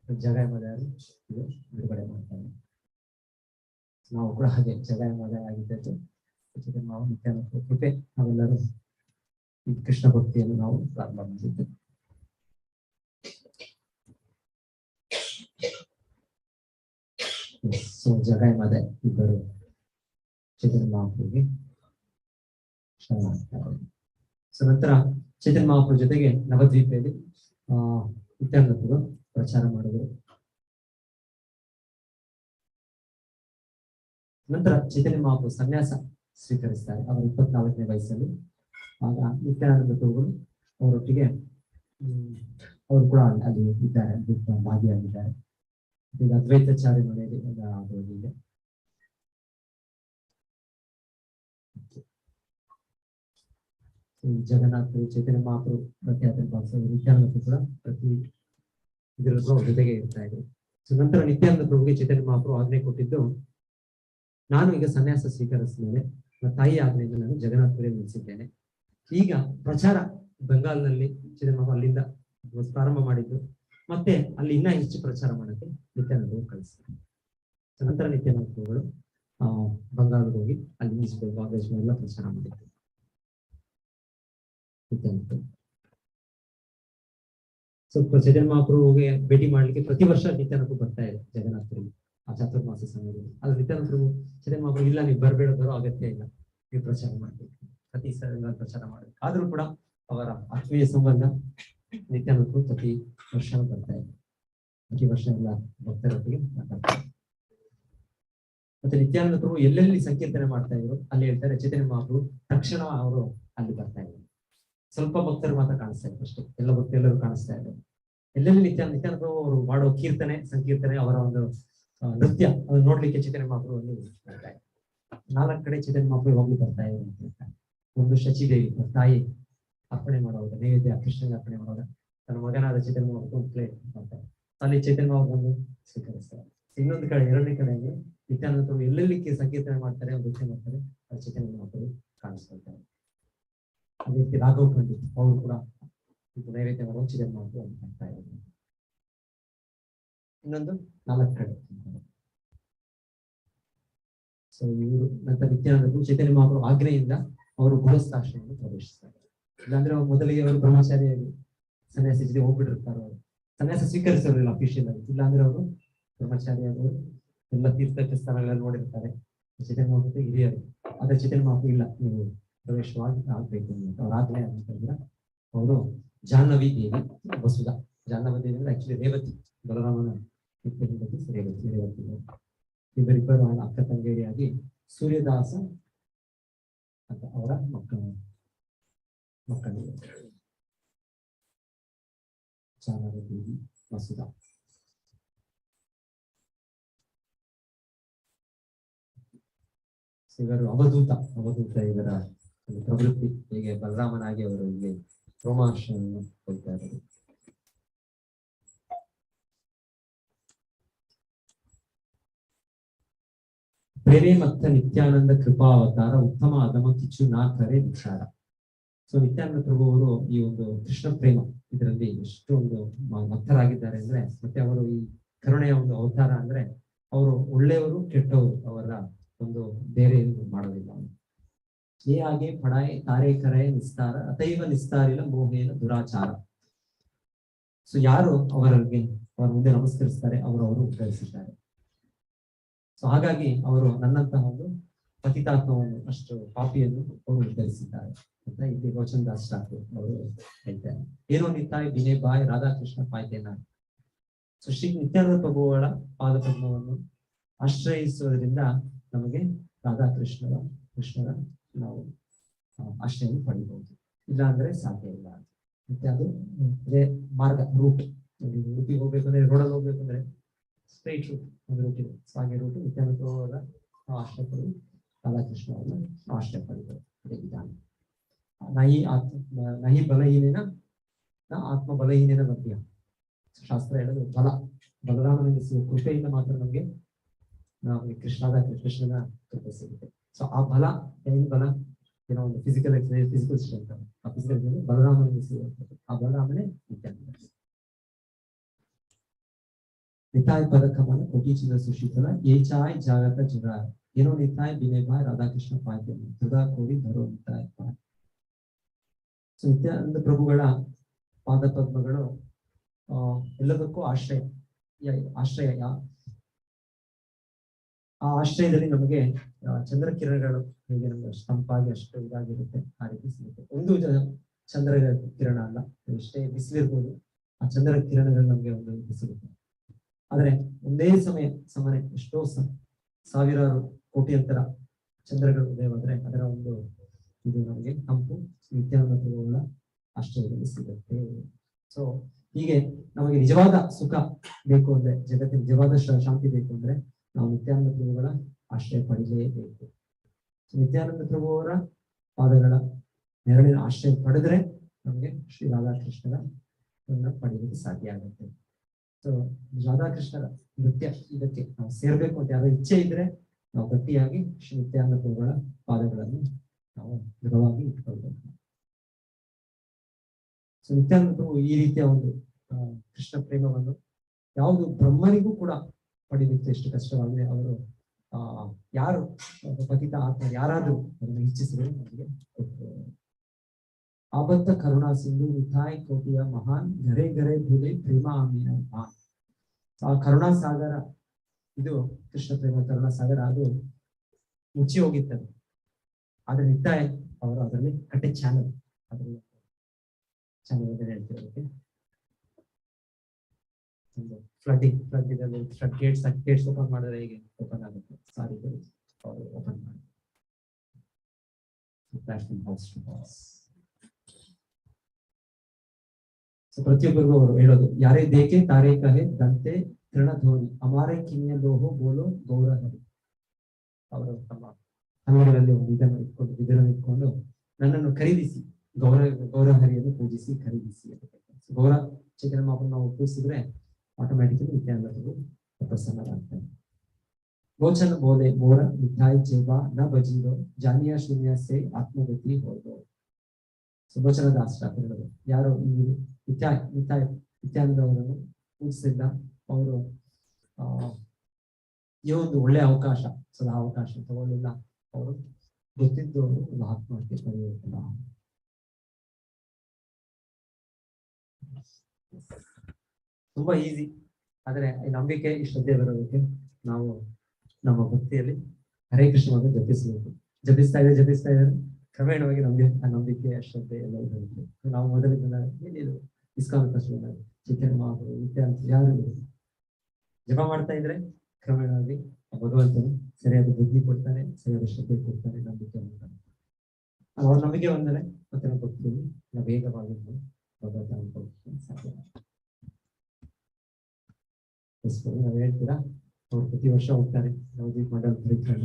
ಜಗಾಯಮಾದರು ಇದು ಬಿಡುಗಡೆ ಮಾಡ್ತಾರೆ. ನಾವು ಕೂಡ ಹಾಗೆ ಜಗಾಯಮಾದ ಆಗಿದ್ದು ಚೈತನ್ಯ ಮಹಾ ನಿತ್ಯಾನಂದ ಕೃಪೆ ನಾವೆಲ್ಲರೂ ಈ ಕೃಷ್ಣ ಭಕ್ತಿಯನ್ನು ನಾವು ಪ್ರಾರಂಭ ಮಾಡಿದ್ದೇವೆ. ಸೊ ಜಗಾಯಮಾದ ಇಬ್ಬರು ಚೈತನ್ಯ ಮಹಾಪ್ರಭುಗೆ ಶರಣಾಗ್ತಾರೆ. ಸೊ ನಂತರ ಚೈತನ್ಯ ಮಹಾಪ್ರಭು ಜೊತೆಗೆ ನವದ್ವೀಪದಲ್ಲಿ ನಿತ್ಯಾನಂದರು ಪ್ರಚಾರ ಮಾಡಿದರು. ನಂತರ ಚೈತನ್ಯ ಮಹಾಪ್ರಭು ಸನ್ಯಾಸ ಸ್ವೀಕರಿಸ್ತಾರೆ ಅವರ 24ನೇ ವಯಸ್ಸಲ್ಲಿ. ಆಗ ನಿತ್ಯಾನಂದ ಪ್ರಭುಗಳು ಅವರೊಟ್ಟಿಗೆ ಅವರು ಕೂಡ ಅಲ್ಲಿ ಇದ್ದಾರೆ, ಭಾಗಿಯಾಗಿದ್ದಾರೆ. ಈಗ ಅದ್ವೈತಾಚಾರ್ಯ ಮನೆಯಲ್ಲಿ ಆಗೋದಿದೆ. ಜಗನ್ನಾಥ ಚೈತನ್ಯ ಮಹಾಪ್ರಭು ಪ್ರಖ್ಯಾತ ನಿತ್ಯಾನಂದ ಕೂಡ ಪ್ರತಿ ಇದರಲ್ಲೂ ಅವ್ರ ಜೊತೆಗೆ ಇರ್ತಾ ಇದ್ರು. ಸೊ ನಂತರ ನಿತ್ಯಾನಂದ ಪ್ರಭುಗೆ ಚೈತನ್ಯ ಮಹಾಪ್ರಭು ಆಜ್ಞೆ ಕೊಟ್ಟಿದ್ದು, ನಾನು ಈಗ ಸನ್ಯಾಸ ಸ್ವೀಕರಿಸಿದ್ದೇನೆ, ನನ್ನ ತಾಯಿ ಆಜ್ಞೆಯಿಂದ ನಾನು ಜಗನ್ನಾಥಪುರಿ ನಿಲ್ಲಿಸಿದ್ದೇನೆ. ಈಗ ಪ್ರಚಾರ ಬೆಂಗಾಲ್ನಲ್ಲಿ ಚೈತನ್ಯ ಮಹಾಪ್ರಭು ಅಲ್ಲಿಂದ ಪ್ರಾರಂಭ ಮಾಡಿದ್ದು, ಮತ್ತೆ ಅಲ್ಲಿ ಇನ್ನೂ ಹೆಚ್ಚು ಪ್ರಚಾರ ಮಾಡಕ್ಕೆ ನಿತ್ಯಾನಂದ ಕಳಿಸ್ತಾರೆ. ನಂತರ ನಿತ್ಯಾನಂದ ಪ್ರಭುಗಳು ಬಂಗಾಲ್ಗೆ ಹೋಗಿ ಅಲ್ಲಿ ಎಲ್ಲ ಪ್ರಚಾರ ಮಾಡಿದ್ರು. ಸೊ ಚೈತನ್ಯ ಮಹಾಪ್ರಭುಗೆ ಭೇಟಿ ಮಾಡ್ಲಿಕ್ಕೆ ಪ್ರತಿ ವರ್ಷ ನಿತ್ಯಾನಂದ ಬರ್ತಾ ಇದೆ ಜಗನ್ನಾಥಪುರಿಗೆ ಆ ಚಾತುರ್ಮಾಸ ಸಮಯದಲ್ಲಿ. ಆದ್ರೆ ನಿತ್ಯಾನಂದ ಪ್ರಭು ಚೈತನ್ಯ ಮಹಾಪ್ರಭು ಇಲ್ಲ, ನೀವು ಬರಬೇಡ, ಬರೋ ಅಗತ್ಯ ಇಲ್ಲ, ನೀವು ಪ್ರಚಾರ ಮಾಡ್ಬೇಕು, ಪ್ರತಿ ಸಲ ಪ್ರಚಾರ ಮಾಡ್ಬೇಕು. ಆದ್ರೂ ಕೂಡ ಅವರ ಆತ್ಮೀಯ ಸಂಬಂಧ ನಿತ್ಯಾನಂದ ಪ್ರಭು ಪ್ರತಿ ವರ್ಷ ಬರ್ತಾ ಇದೆ, ಪ್ರತಿ ವರ್ಷ ಎಲ್ಲ ಭಕ್ತರೊಟ್ಟಿಗೆ ಮಾತಾಡ್ತಾರೆ. ಮತ್ತೆ ನಿತ್ಯಾನಂದ ಪ್ರಭು ಎಲ್ಲೆಲ್ಲಿ ಸಂಕೀರ್ತನೆ ಮಾಡ್ತಾ ಇದ್ರು ಅಲ್ಲಿ ಹೇಳ್ತಾರೆ ಚೈತನ್ಯ ಮಹಾಪ್ರಭು ತಕ್ಷಣ ಅವರು ಅಲ್ಲಿ ಬರ್ತಾ ಇದ್ರು. ಸ್ವಲ್ಪ ಭಕ್ತರು ಮಾತ್ರ ಕಾಣಿಸ್ತಾ ಇದ್ರು ಅಷ್ಟೇ, ಎಲ್ಲ ಭಕ್ತರೆಲ್ಲರೂ ಕಾಣಿಸ್ತಾ ಇದ್ರು. ಎಲ್ಲೆಲ್ಲಿ ನಿತ್ಯಾನಂದ ಪ್ರಭು ಅವರು ಮಾಡೋ ಕೀರ್ತನೆ ಸಂಕೀರ್ತನೆ ಅವರ ಒಂದು ನೃತ್ಯ ಅದನ್ನು ನೋಡ್ಲಿಕ್ಕೆ ಚೈತನ್ಯ ಮಹಾಪ್ರಭು ಅಲ್ಲಿ ಬರ್ತಾ ಇದ್ರು. 4 ಕಡೆ ಚೈತನ್ಯ ಮಹಾಪ್ರಭು ಹೋಗಿ ಬರ್ತಾ ಇದ್ರು ಅಂತ ಹೇಳ್ತಾರೆ. ಒಂದು ಶಚಿದೇವಿ ತಾಯಿ ಅರ್ಪಣೆ ಮಾಡೋವಾಗ, ನೈವೇದ್ಯ ಕೃಷ್ಣನಿಗೆ ಅರ್ಪಣೆ ಮಾಡುವಾಗ ತನ್ನ ಮಗನಾದ ಚೈತನ್ಯ ಮಹಾಪ್ರಭು ಪ್ಲೇಟ್ ಮಾಡ್ತಾರೆ, ಅಲ್ಲಿ ಚೈತನ್ಯ ಮಹಾಪ್ರಭು ಸ್ವೀಕರಿಸ್ತಾರೆ. ಇನ್ನೊಂದು ಕಡೆ, 2ನೇ ಕಡೆ ನಿತ್ಯಾನಂದ ಪ್ರಭು ಎಲ್ಲೆಲ್ಲಿ ಸಂಕೀರ್ತನೆ ಮಾಡ್ತಾರೆ, ನೃತ್ಯ ಮಾಡ್ತಾರೆ, ಅಲ್ಲಿ ಚೈತನ್ಯ ಮಹಾಪ್ರಭು ಕಾಣಿಸ್ಕೊಳ್ತಾರೆ. ಅದೇ ರೀತಿ ರಾಘವ್ ಪಂಡಿತ್ ಅವರು ಕೂಡ ನೈವೇದ್ಯ ಮಾಡುವ ಚೈತನ್ಯ ಮಹಾಪ್ರಭು ಮಾಡ್ತಾ ಇದ್ದಾರೆ. ಇನ್ನೊಂದು 4 ಕಡೆ. ಸೊ ಇವರು ನಂತರ ನಿತ್ಯಾನಂದ ಚೈತನ್ಯ ಮಹಾಪ್ರಭು ಆಜ್ಞೆಯಿಂದ ಅವರು ಗೃಹಸ್ಥಾಶ್ರಮವನ್ನು ಪ್ರವೇಶಿಸ್ತಾರೆ. ಇಲ್ಲಾಂದ್ರೆ ಅವ್ರು ಮೊದಲಿಗೆ ಅವರು ಬ್ರಹ್ಮಚಾರಿಯಾಗಿ ಸನ್ಯಾಸಿ ಜೊತೆ ಹೋಗ್ಬಿಟ್ಟಿರ್ತಾರೆ. ಅವರು ಸನ್ಯಾಸ ಸ್ವೀಕರಿಸಿರೋದಿಲ್ಲ ಅಫಿಷಿಯಲ್ ಆಗಿ. ಇಲ್ಲಾಂದ್ರೆ ಅವರು ಬ್ರಹ್ಮಚಾರಿಯಾಗಿ ಎಲ್ಲ ತೀರ್ಥಕ್ಕೆ ಸ್ಥಳಗಳಲ್ಲಿ ನೋಡಿರ್ತಾರೆ ಚೈತನ್ಯ ಮಹಾಪ್ರಭು ಹಿರಿಯರು. ಆದ್ರೆ ಚೈತನ್ಯ ಮಹಾಪ್ರಭು ಇಲ್ಲ, ನೀವು ಪ್ರವೇಶವಾಗಿ ಆಗ್ಬೇಕು ಅಂತ ಅವ್ರ ಆಜ್ಞೆ ಆಗಿದ್ರೆ ಅವರು ಜಾಹ್ನವಿ ದೇವಿ ವಸುಧಾ, ಜಾಹ್ನವಿ ದೇವಿ ಅಂದ್ರೆ ಆಕ್ಚುಲಿ ರೇವತಿ, ಬಲರಾಮನ ರೇವತಿ ಇವರಿಬ್ಬರು ಅಕ್ಕ ತಂಗಿಯಾಗಿ ಸೂರ್ಯದಾಸ ಅಂತ ಅವರ ಮಕ್ಕಳಿಗೆ ಜಾಹ್ನವಿ ದೇವಿ ವಸುಧಾ. ಇವರು ಅವಧೂತ ಇವರ ಪ್ರವೃತ್ತಿ. ಹೀಗೆ ಬಲರಾಮನಾಗಿ ಅವರು ಇಲ್ಲಿ ರೋಮಾಂಶವನ್ನು ಕೊಡ್ತಾ ಇದ್ದಾರೆ. ಪ್ರೇಮೇ ಮತ್ತ ನಿತ್ಯಾನಂದ ಕೃಪಾವತಾರ ಉತ್ತಮ ಅಧಮ ಕಿಚ್ಚು ನಾಕರೆ ವಿಚಾರ. ಸೊ ನಿತ್ಯಾನಂದ ಪ್ರಭು ಅವರು ಈ ಒಂದು ಕೃಷ್ಣ ಪ್ರೇಮ ಇದರಲ್ಲಿ ಎಷ್ಟು ಒಂದು ಮತ್ತರಾಗಿದ್ದಾರೆ ಅಂದ್ರೆ, ಮತ್ತೆ ಅವರು ಈ ಕರುಣೆಯ ಒಂದು ಅವತಾರ ಅಂದ್ರೆ ಅವರು ಒಳ್ಳೆಯವರು ಕೆಟ್ಟವರು ಅವರ ಒಂದು ಬೇರೆ ಏನು ಮಾಡೋದಿಲ್ಲ. ಹಾಗೆ ಪಡಾಯ್ ತಾರೆ ಕರೆ ನಿಸ್ತಾರ ಅಥೈವ ನಿಸ್ತಾರಿಲ ಮೋಹೇನ ದುರಾಚಾರ. ಸೊ ಯಾರು ಅವರ ಮುಂದೆ ನಮಸ್ಕರಿಸ್ತಾರೆ ಅವರು ಉದ್ಧರಿಸಿದ್ದಾರೆ. ಸೊ ಹಾಗಾಗಿ ಅವರು ನನ್ನಂತಹ ಒಂದು ಪತಿತಾತ್ಮವನ್ನು ಅಷ್ಟು ಪಾಪಿಯನ್ನು ಅವರು ಉದ್ಧರಿಸಿದ್ದಾರೆ ಅಂತ ಇಲ್ಲಿ ರೋಚನ್ ದಾಸ್ ಠಾಕೂರ್ ಅವರು ಹೇಳ್ತಾರೆ. ಏನೋ ನಿತಾಯ್ ವಿನಯ ಬಾಯ್ ರಾಧಾಕೃಷ್ಣ ಪಾಯ್ತೇನ. ಸೊ ಶ್ರೀ ನಿತ್ಯಾನಂದ ಪ್ರಭುಗಳ ಪಾದಪದ್ಮವನ್ನು ಆಶ್ರಯಿಸುವುದರಿಂದ ನಮಗೆ ರಾಧಾಕೃಷ್ಣರ ನಾವು ಆಶ್ರಯವನ್ನು ಪಡಿಬಹುದು, ಇಲ್ಲ ಅಂದ್ರೆ ಸಾಧ್ಯ ಇಲ್ಲ. ಮತ್ತೆ ಅದು ಅದೇ ಮಾರ್ಗ, ರೂಟ್. ಉಡುಪಿಗೆ ಹೋಗ್ಬೇಕಂದ್ರೆ ರೋಡಲ್ಲಿ ಹೋಗ್ಬೇಕಂದ್ರೆ ಸ್ಟ್ರೈಟ್ ರೂಟ್ ಒಂದು ರೂಟ್ ಇದೆ. ಸೊ ಹಾಗೆ ರೂಟ್ ನಿತ್ಯಾನಂದ ಪ್ರಭುವರ ಆಶ್ರಯ ಪಡೆದು ರಾಧಾಕೃಷ್ಣ ಅವರನ್ನು ಆಶ್ರಯ ಪಡೆದರು. ಅದೇ ವಿಧಾನ. ನಹಿ ಬಲಹೀನೇನ ಆತ್ಮ ಬಲಹೀನೇನ ಲಭ್ಯ. ಶಾಸ್ತ್ರ ಹೇಳೋದು ಬಲರಾಮನಿಂದ ಕೃಪೆಯಿಂದ ಮಾತ್ರ ನಮಗೆ ಕೃಷ್ಣನ ಕೃಪೆ ಸಿಗುತ್ತೆ. ಸೊ ಆ ಬಲ ಏನು ಬಲ, ಏನೋ ಒಂದು ಫಿಸಿಕಲ್ ಎಕ್ಸರ್ಸೈಸ್, ಫಿಸಿಕಲ್ ಸ್ಟ್ರೆಂತ್, ಆ ಫಿಸಿಕಲ್ ಬಲರಾಮನಿಂದ ಸಿಗುವಂಥದ್ದು. ಆ ಬಲರಾಮನೇ ನಿತ್ಯಾನಂದ. ನಿತಾಯ್ ಪದಕಮನ ಕೋಟಿಚಿನ ಸುಶೀತಲ ಏಚಾಯ್ ಜಾಗತ ಜುರ ಏನೋ ನಿತಾಯ್ ವಿನಯ ಬಾಯ್ ರಾಧಾಕೃಷ್ಣ ಪಾಯ್ತೇನೆ ಹೃದಯ ಕೋರಿ ಧರೋ ನಿತಾಯ್ ಪಾಯ್. ಸೊ ನಿತ್ಯಾನಂದ ಪ್ರಭುಗಳ ಪಾದಪದ್ಮಗಳು ಎಲ್ಲದಕ್ಕೂ ಆಶ್ರಯ. ಆ ಆಶ್ರಯದಲ್ಲಿ ನಮಗೆ ಚಂದ್ರಕಿರಣಗಳು ಹೇಗೆ ನಮಗೆ ತಂಪಾಗಿ ಅಷ್ಟು ಇದಾಗಿರುತ್ತೆ, ಆ ರೀತಿ ಸಿಗುತ್ತೆ. ಒಂದು ಚಂದ್ರ ಕಿರಣ ಅಲ್ಲ, ಎಷ್ಟೇ ಬಿಸಿಲಿರ್ಬೋದು, ಆ ಚಂದ್ರ ಕಿರಣಗಳು ನಮಗೆ ಒಂದು ಸಿಗುತ್ತೆ. ಆದ್ರೆ ಒಂದೇ ಸಮನೆ ಎಷ್ಟೋ ಸಾವಿರಾರು ಕೋಟಿಯಂತರ ಚಂದ್ರಗಳು ಉದಯವಾದ್ರೆ ಅದರ ಒಂದು ಇದು ನಮಗೆ ತಂಪು ನಿತ್ಯಾನಂದ ಪ್ರಭುಗಳ ಆಶ್ರಯದಲ್ಲಿ ಸಿಗುತ್ತೆ. ಸೊ ಹೀಗೆ ನಮಗೆ ನಿಜವಾದ ಸುಖ ಬೇಕು ಅಂದ್ರೆ, ಜಗತ್ತಿನ ನಿಜವಾದ ಶಾಂತಿ ಬೇಕು ಅಂದ್ರೆ ನಾವು ನಿತ್ಯಾನಂದ ಪ್ರಭುಗಳ ಆಶ್ರಯ ಪಡೆಯಲೇಬೇಕು. ನಿತ್ಯಾನಂದ ಪ್ರಭುವರ ಪಾದಗಳ ನೆರಳಿನ ಆಶ್ರಯ ಪಡೆದ್ರೆ ನಮಗೆ ಶ್ರೀ ರಾಧಾಕೃಷ್ಣರ ಪಡೆಯಲಿಕ್ಕೆ ಸಾಧ್ಯ ಆಗುತ್ತೆ. ಸೊ ರಾಧಾಕೃಷ್ಣರ ನೃತ್ಯ ಇದಕ್ಕೆ ನಾವು ಸೇರ್ಬೇಕು ಅಂತ ಯಾರೋ ಇಚ್ಛೆ ಇದ್ರೆ ನಾವು ಗಟ್ಟಿಯಾಗಿ ಶ್ರೀ ನಿತ್ಯಾನಂದ ಪ್ರಭುಗಳ ಪಾದಗಳನ್ನು ನಾವು ದೃಢವಾಗಿ ಇಟ್ಕೊಳ್ಬೇಕು. ಸೊ ನಿತ್ಯಾನಂದ ಪ್ರಭು ಈ ರೀತಿಯ ಒಂದು ಕೃಷ್ಣ ಪ್ರೇಮವನ್ನು ಯಾವುದು ಬ್ರಹ್ಮನಿಗೂ ಕೂಡ ಪಡಿಲಿಕ್ಕೆ ಎಷ್ಟು ಕಷ್ಟವಾಗಿದೆ. ಅವರು ಯಾರು ಪತಿತ ಆತ್ಮ ಯಾರಾದ್ರೂ ಅದನ್ನು ಇಚ್ಛಿಸಿದ್ರೆ ನಮಗೆ ಆಬದ್ಧ ಕರುಣಾ ಸಿಂಧು ನಿತಾಯ್ ಕೋಟಿಯ ಮಹಾನ್ ಗರೆ ಗರೆ ಭೂಲೆ ಪ್ರೇಮ ಆಮೀನ ಮಹಾನ್. ಆ ಕರುಣಾ ಸಾಗರ, ಇದು ಕೃಷ್ಣ ಪ್ರೇಮ ಕರುಣಾ ಸಾಗರ, ಅದು ಮುಚ್ಚಿ ಹೋಗಿರ್ತದೆ. ಆದ್ರೆ ನಿತಾಯ್ ಅವರು ಅದರಲ್ಲಿ ಕಟ್ಟೆ ಚಾನಲ್, ಅದರಲ್ಲಿ ಚಾನಲ್ ಅಂತ ಹೇಳ್ತಿರೋದಕ್ಕೆ ಫ್ಲಡ್ ಇದರಲ್ಲಿ ಗೇಟ್ಸ್ ಓಪನ್ ಮಾಡಿದ್ರೆ ಹೇಗೆ ಓಪನ್ ಆಗುತ್ತೆ, ಸಾರಿ ಅವರು ಓಪನ್ ಮಾಡಿ ಪ್ರತಿಯೊಬ್ಬರಿಗೂ ಅವರು ಹೇಳೋದು ಯಾರೇ ದೇಕೆ ತಾರೇ ಕಹೆ ದಂತೆ ತೃಣಧ್ವನಿ ಅಮಾರೇ ಕಿನ್ಯ ಲೋಹೋ ಬೋಲೋ ಗೌರಹರಿ. ಅವರು ತಮ್ಮ ಹನ್ನೆರಡರಲ್ಲಿ ಒಂದು ಇದನ್ನು ಇಟ್ಕೊಂಡು ನನ್ನನ್ನು ಖರೀದಿಸಿ, ಗೌರಹರಿಯನ್ನು ಪೂಜಿಸಿ ಖರೀದಿಸಿ. ಗೌರ ಚೈತನ್ಯ ಮಹಾಪ್ರಭು ನಾವು ಪೂಜಿಸಿದ್ರೆ ಆಟೋಮ್ಯಾಟಿಕಲಿ ನಿತ್ಯಾನಂದರು ಪ್ರಸನ್ನರಾಗ್ತಾರೆ. ಗೋಚನ ಬೋಲೆ ಮೋರ ಮಿಠಾಯಿ ಜೇಬಾ ನ ಬಜೀರೋ ಜಾನಿಯಾ ಶೂನ್ಯ ಸೇ ಆತ್ಮಗತಿ ಹೋದೋ. ಸುಭೋಚನ ದಾಸ್ ಹೇಳೋದು ಯಾರು ಈ ನಿತ್ಯಾನಂದ ಅವರನ್ನು ಪೂಜಿಸಿಲ್ಲ, ಅವರು ಈ ಒಂದು ಒಳ್ಳೆ ಅವಕಾಶ, ಸದಾ ಅವಕಾಶ ತಗೊಳ್ಳಿಲ್ಲ, ಅವರು ಗೊತ್ತಿದ್ದು ಒಂದು ಆತ್ಮಹತ್ಯೆ ಪಡೆಯುತ್ತಿಲ್ಲ. ತುಂಬಾ ಈಸಿ. ಆದ್ರೆ ಈ ನಂಬಿಕೆ, ಈ ಶ್ರದ್ಧೆ ಬರೋದಕ್ಕೆ ನಾವು ನಮ್ಮ ಭಕ್ತಿಯಲ್ಲಿ ಹರೇ ಕೃಷ್ಣ ಅಂತ ಜಪಿಸ್ತಾ ಇದ್ದಾರೆ ಕ್ರಮೇಣವಾಗಿ ನಮ್ಗೆ ಆ ನಂಬಿಕೆ, ಶ್ರದ್ಧೆ ಎಲ್ಲ ಬರುತ್ತೆ. ನಾವು ಮೊದಲಿಂದ ಏನಿದು ಇಸ್ಕಾನ್ ಕಷ್ಟ ಚೈತನ್ಯ ಮಹಾಪ್ರಭು ನಿತ್ಯಾನಂದ ಯಾರು ಜಪ ಮಾಡ್ತಾ ಇದ್ರೆ ಕ್ರಮೇಣವಾಗಿ ಭಗವಂತನು ಸರಿಯಾದ ಬುದ್ಧಿ ಕೊಡ್ತಾನೆ, ಸರಿಯಾದ ಶ್ರದ್ಧೆ ಕೊಡ್ತಾನೆ, ನಂಬಿಕೆ ಮಾಡ್ತಾನೆ. ಅವ್ರ ನಂಬಿಕೆ ಬಂದರೆ ಮತ್ತೆ ನಮ್ಮ ಭಕ್ತಿಯಲ್ಲಿ ನಾವು ವೇಗವಾಗಿ ಭಗವಂತ ಅನ್ಕೊಳ್ಳೋಕೆ ಸಾಧ್ಯ. ನಾವು ಹೇಳ್ತೀರಾ, ಅವ್ರು ಪ್ರತಿ ವರ್ಷ ಹೋಗ್ತಾರೆ ನವದೀಪ್ ಮಂಡಲ ಪರಿಕ್ರಮ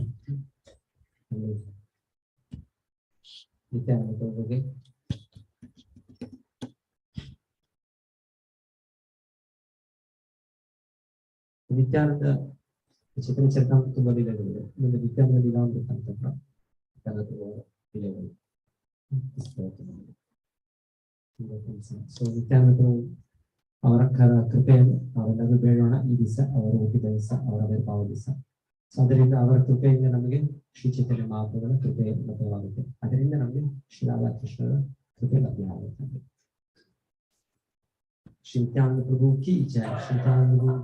ನಿತ್ಯಾನಂದ ಬಗ್ಗೆ. ನಿತ್ಯಾನಂದ ಚೈತನ್ಯ ಚರಿತಾಮೃತ ತುಂಬಾ ಲೀಲೆಗಳಿದೆ. ಇನ್ನು ನಿತ್ಯಾನಂದ ಲೀಲಾಮೃತ ಅಂತಂದ್ರೆ ಲೀಲೆಗಳು. ಸೊ ನಿತ್ಯಾನಂದರು ಅವರ ಕೃಪೆಯನ್ನು ನಾವೆಲ್ಲರೂ ಬೇಡೋಣ. ಈ ದಿವಸ ಅವರ ಹುಟ್ಟಿದ ದಿವಸ, ಅವರ ಆವಿರ್ಭಾವ ದಿವಸ. ಸೊ ಅದರಿಂದ ಅವರ ಕೃಪೆಯಿಂದ ನಮಗೆ ಶ್ರೀ ಚೈತನ್ಯ ಮಹಾಪ್ರಭುಗಳ ಕೃಪೆ ಲಭ್ಯವಾಗುತ್ತೆ. ಅದರಿಂದ ನಮಗೆ ಶ್ರೀ ರಾಧಾಕೃಷ್ಣರ ಕೃಪೆ ಲಭ್ಯ ಆಗುತ್ತೆ. ಶ್ರೀ ನಿತ್ಯಾನಂದ ಪ್ರಭು ಕಿ ಜಯ, ಶ್ರೀ ನಿತ್ಯಾನಂದ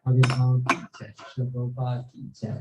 ಆವಿರ್ಭಾವ की जय, श्री प्रभुपाद की जय।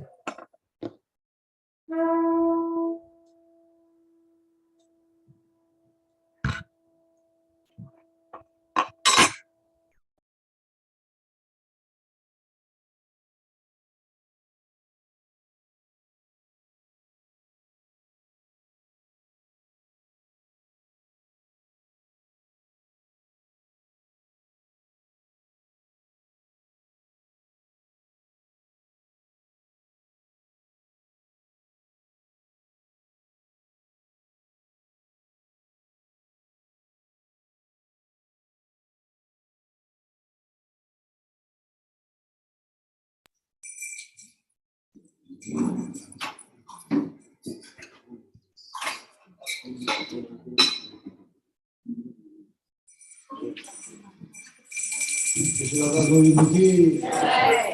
गोविंद की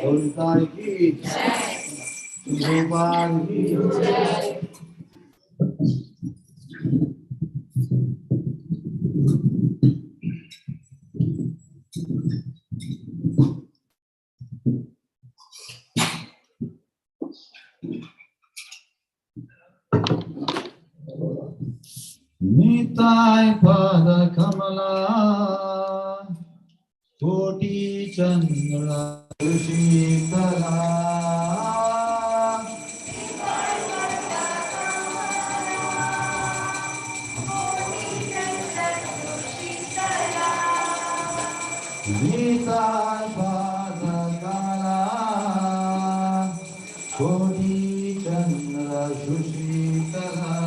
गोविंदाई की गोपाल की निताय पद कमला कोटि चंद्र शीतला निताय पद कमला कोटि चंद्र सुशीतला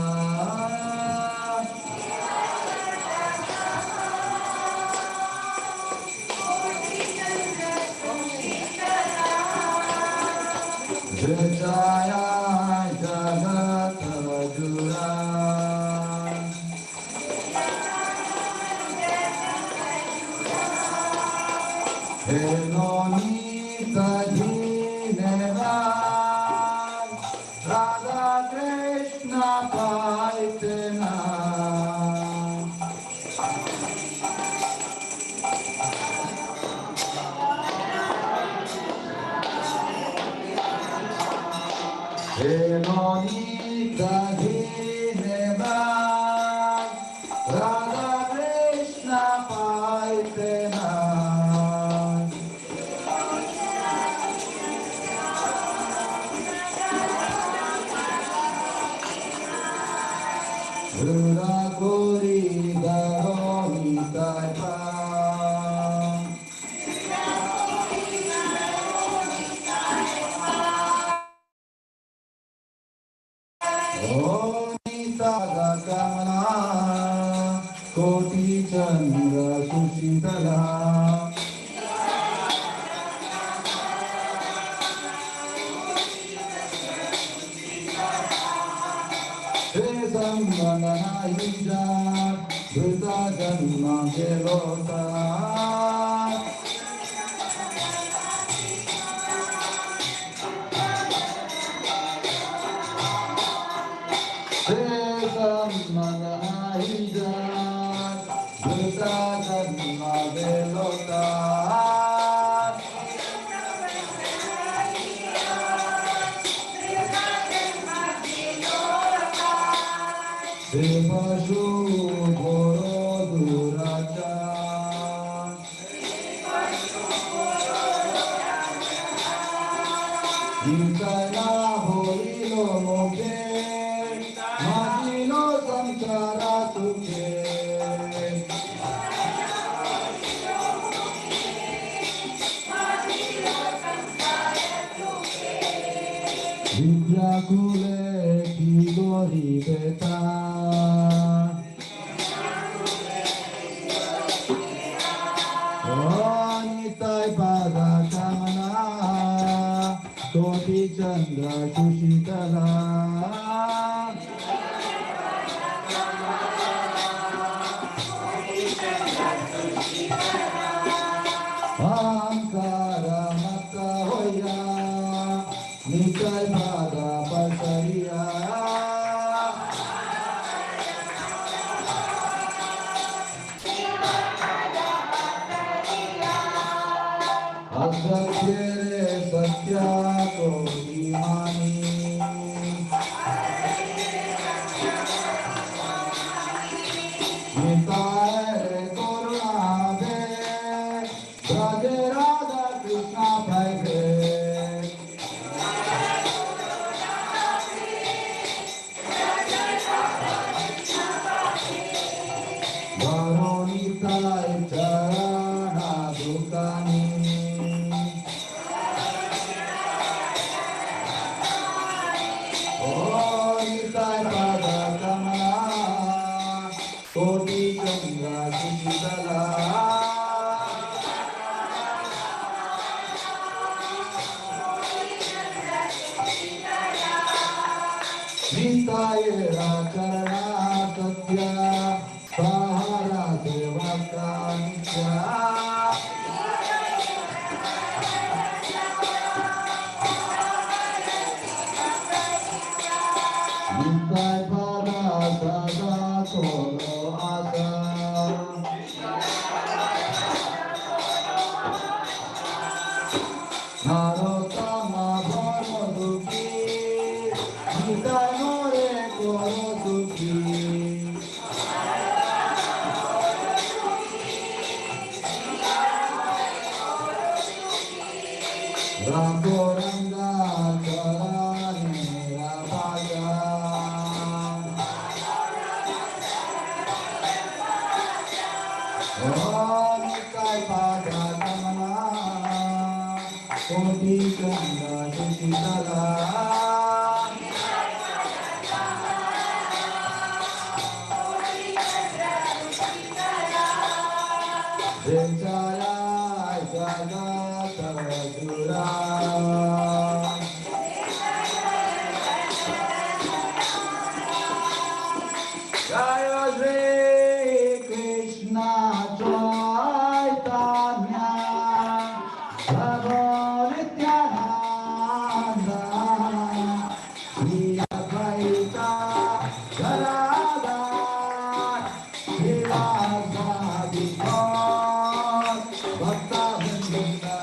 जया जगत जुरा हे नोनीत दीनवान राधा कृष्ण पाइतना हे नोनीत दीनवान Radha Krishna पाइतना Rura Gori Daroni Taipa Onita Gakamana Koti Chandra Sushitala Samana Ija Buddha Janma Gelota Samana Ija Buddha Janma Gelota Devashu Goro Duraja Nikaya Hoilo Moke Majino Samsara Sukhe Vidya Kule Kigori Beta Nitai Pada Kamana Koti Chandra Sushitala Ankara Mata Hoya Nitai Pada Pasariya Asakere Satya Kohimani Nitai Koruna De Radhe Radha Krishna Bhai Varonitai Charana Dukani Oh Nitai Pada Kamala Koti Ganga Sushitala Nitai Rakarana Satya Sahara Devaka Nitya Nitai Pada Sada Solo Asa Narotama Dharma Dukhi Nitai More Koro Dukhi Rangoranga Karani Rapaja Oh Nitai Pada Kamala Koti Ganga Sushitala Jaya Jagatara Jaya Shri Krishna Chaitanya Prabhu Nityananda Shri Advaita Gadadhar Srivasadi Bhakta Vrinda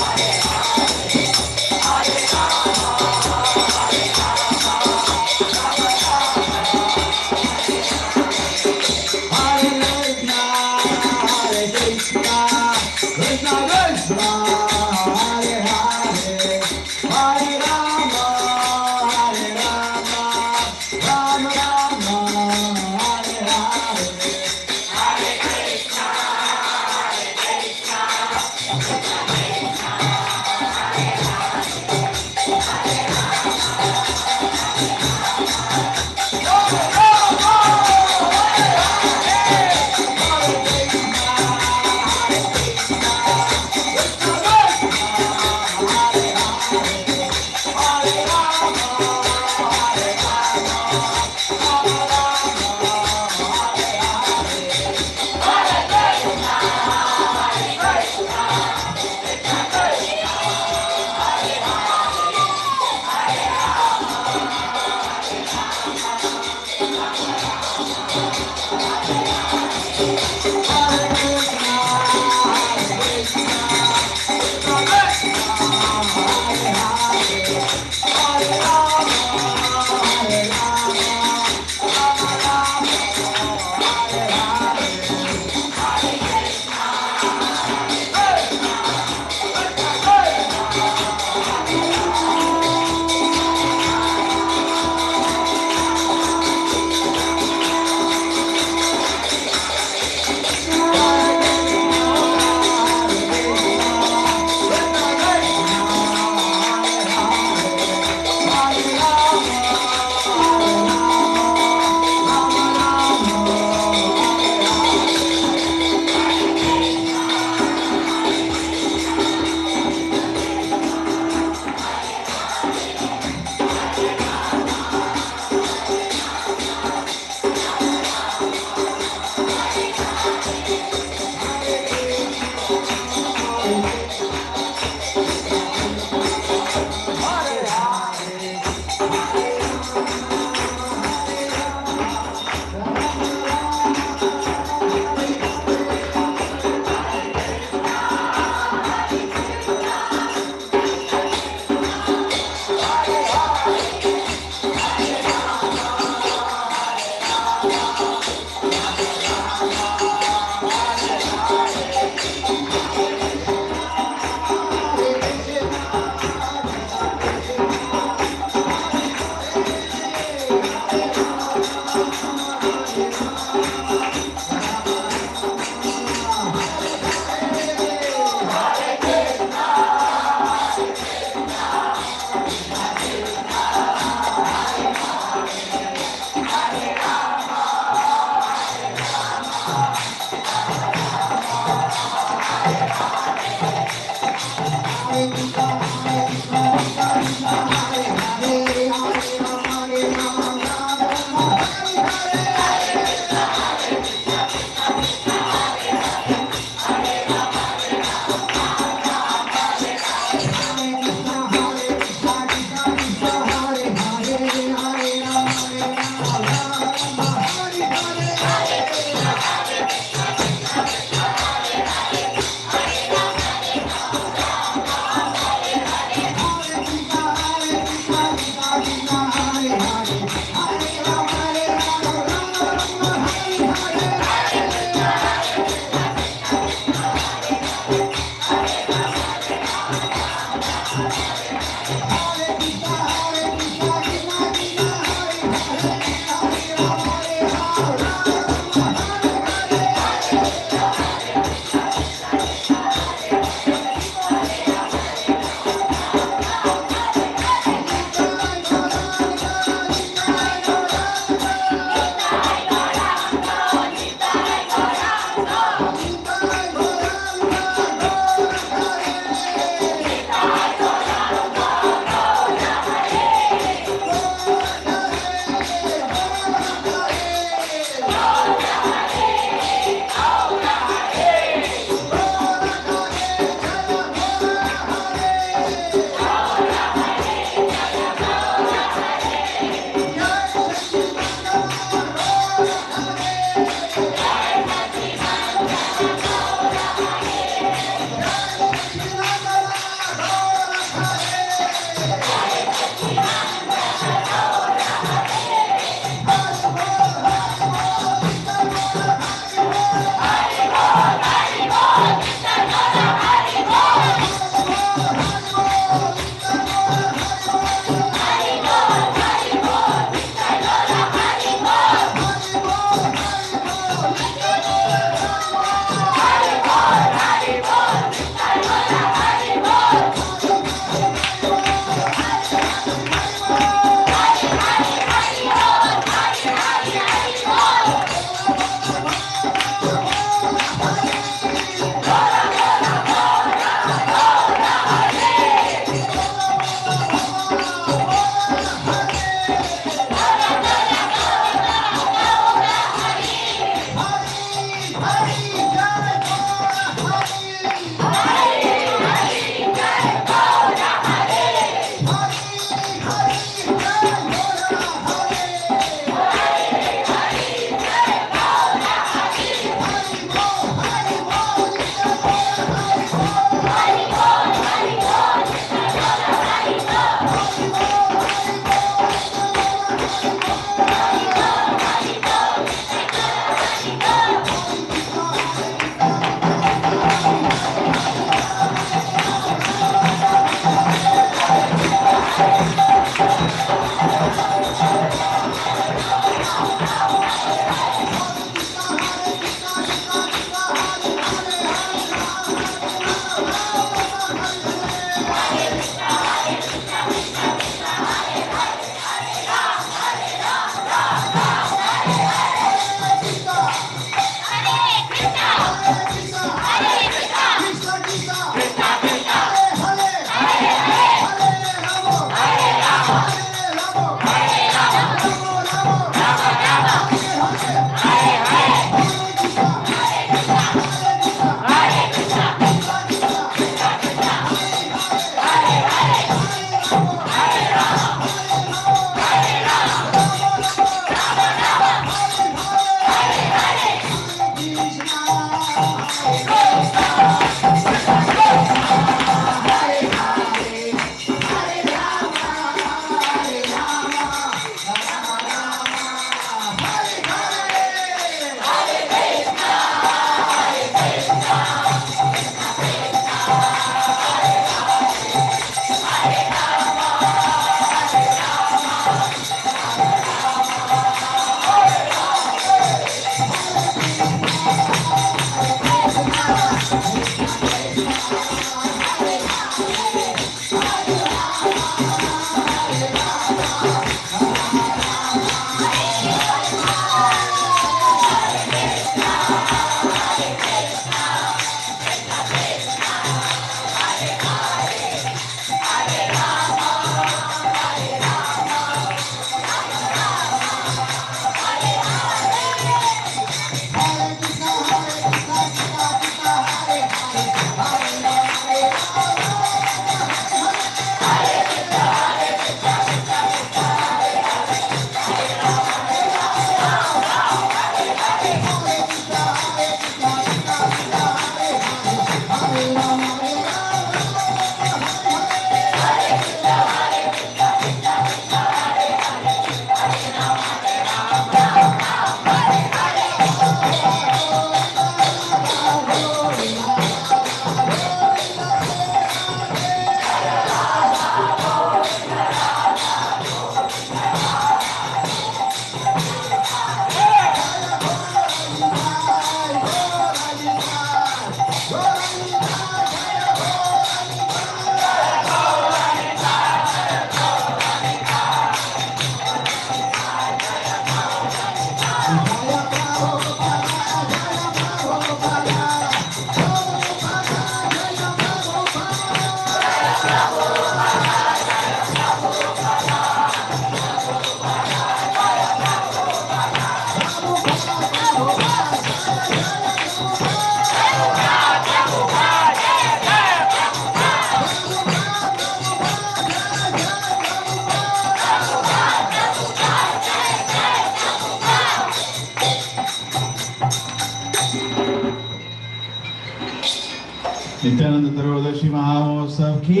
Nityanand त्रयोदशी महामहोत्सव की,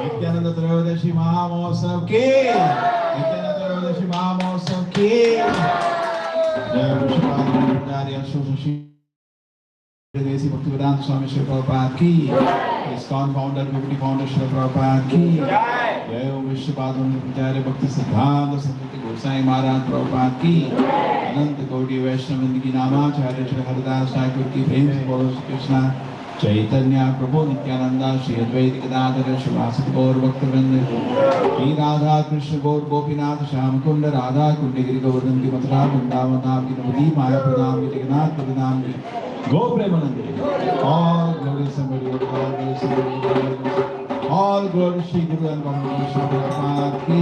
नित्यानंद त्रयोदशी महामहोत्सव की, नित्यानंद त्रयोदशी महामहोत्सव की। जय विश्वपादाचार्य अशोक देसी भक्तिवेदांत स्वामी श्री प्रभुपाद की, ISKCON founder विभूति founder Shri Prabhupada की जय। विश्वपादाचार्य भक्ति सिद्धांत सरस्वती गोसाई महाराज प्रभुपाद की, अनंत कोटि वैष्णव वृंद की नामाचार्य श्री हरिदास ठाकुर की प्रेम से बोलो श्री कृष्णा चैतन्य प्रभु नित्यानंदा श्री अद्वैत गदाधर शिवासि गौर भक्तवृंद श्री राधा कृष्ण गौर गोपीनाथ श्याम कुंड राधा कुंड गिरि गोवर्धन की मथुरा वृंदावन धाम की नवदीप मायापुर धाम की जगन्नाथ पुरी धाम की गो Premanand all glory somebody all glory somebody all glory Shri Guru and Bhagwan Shri Prabhupada की।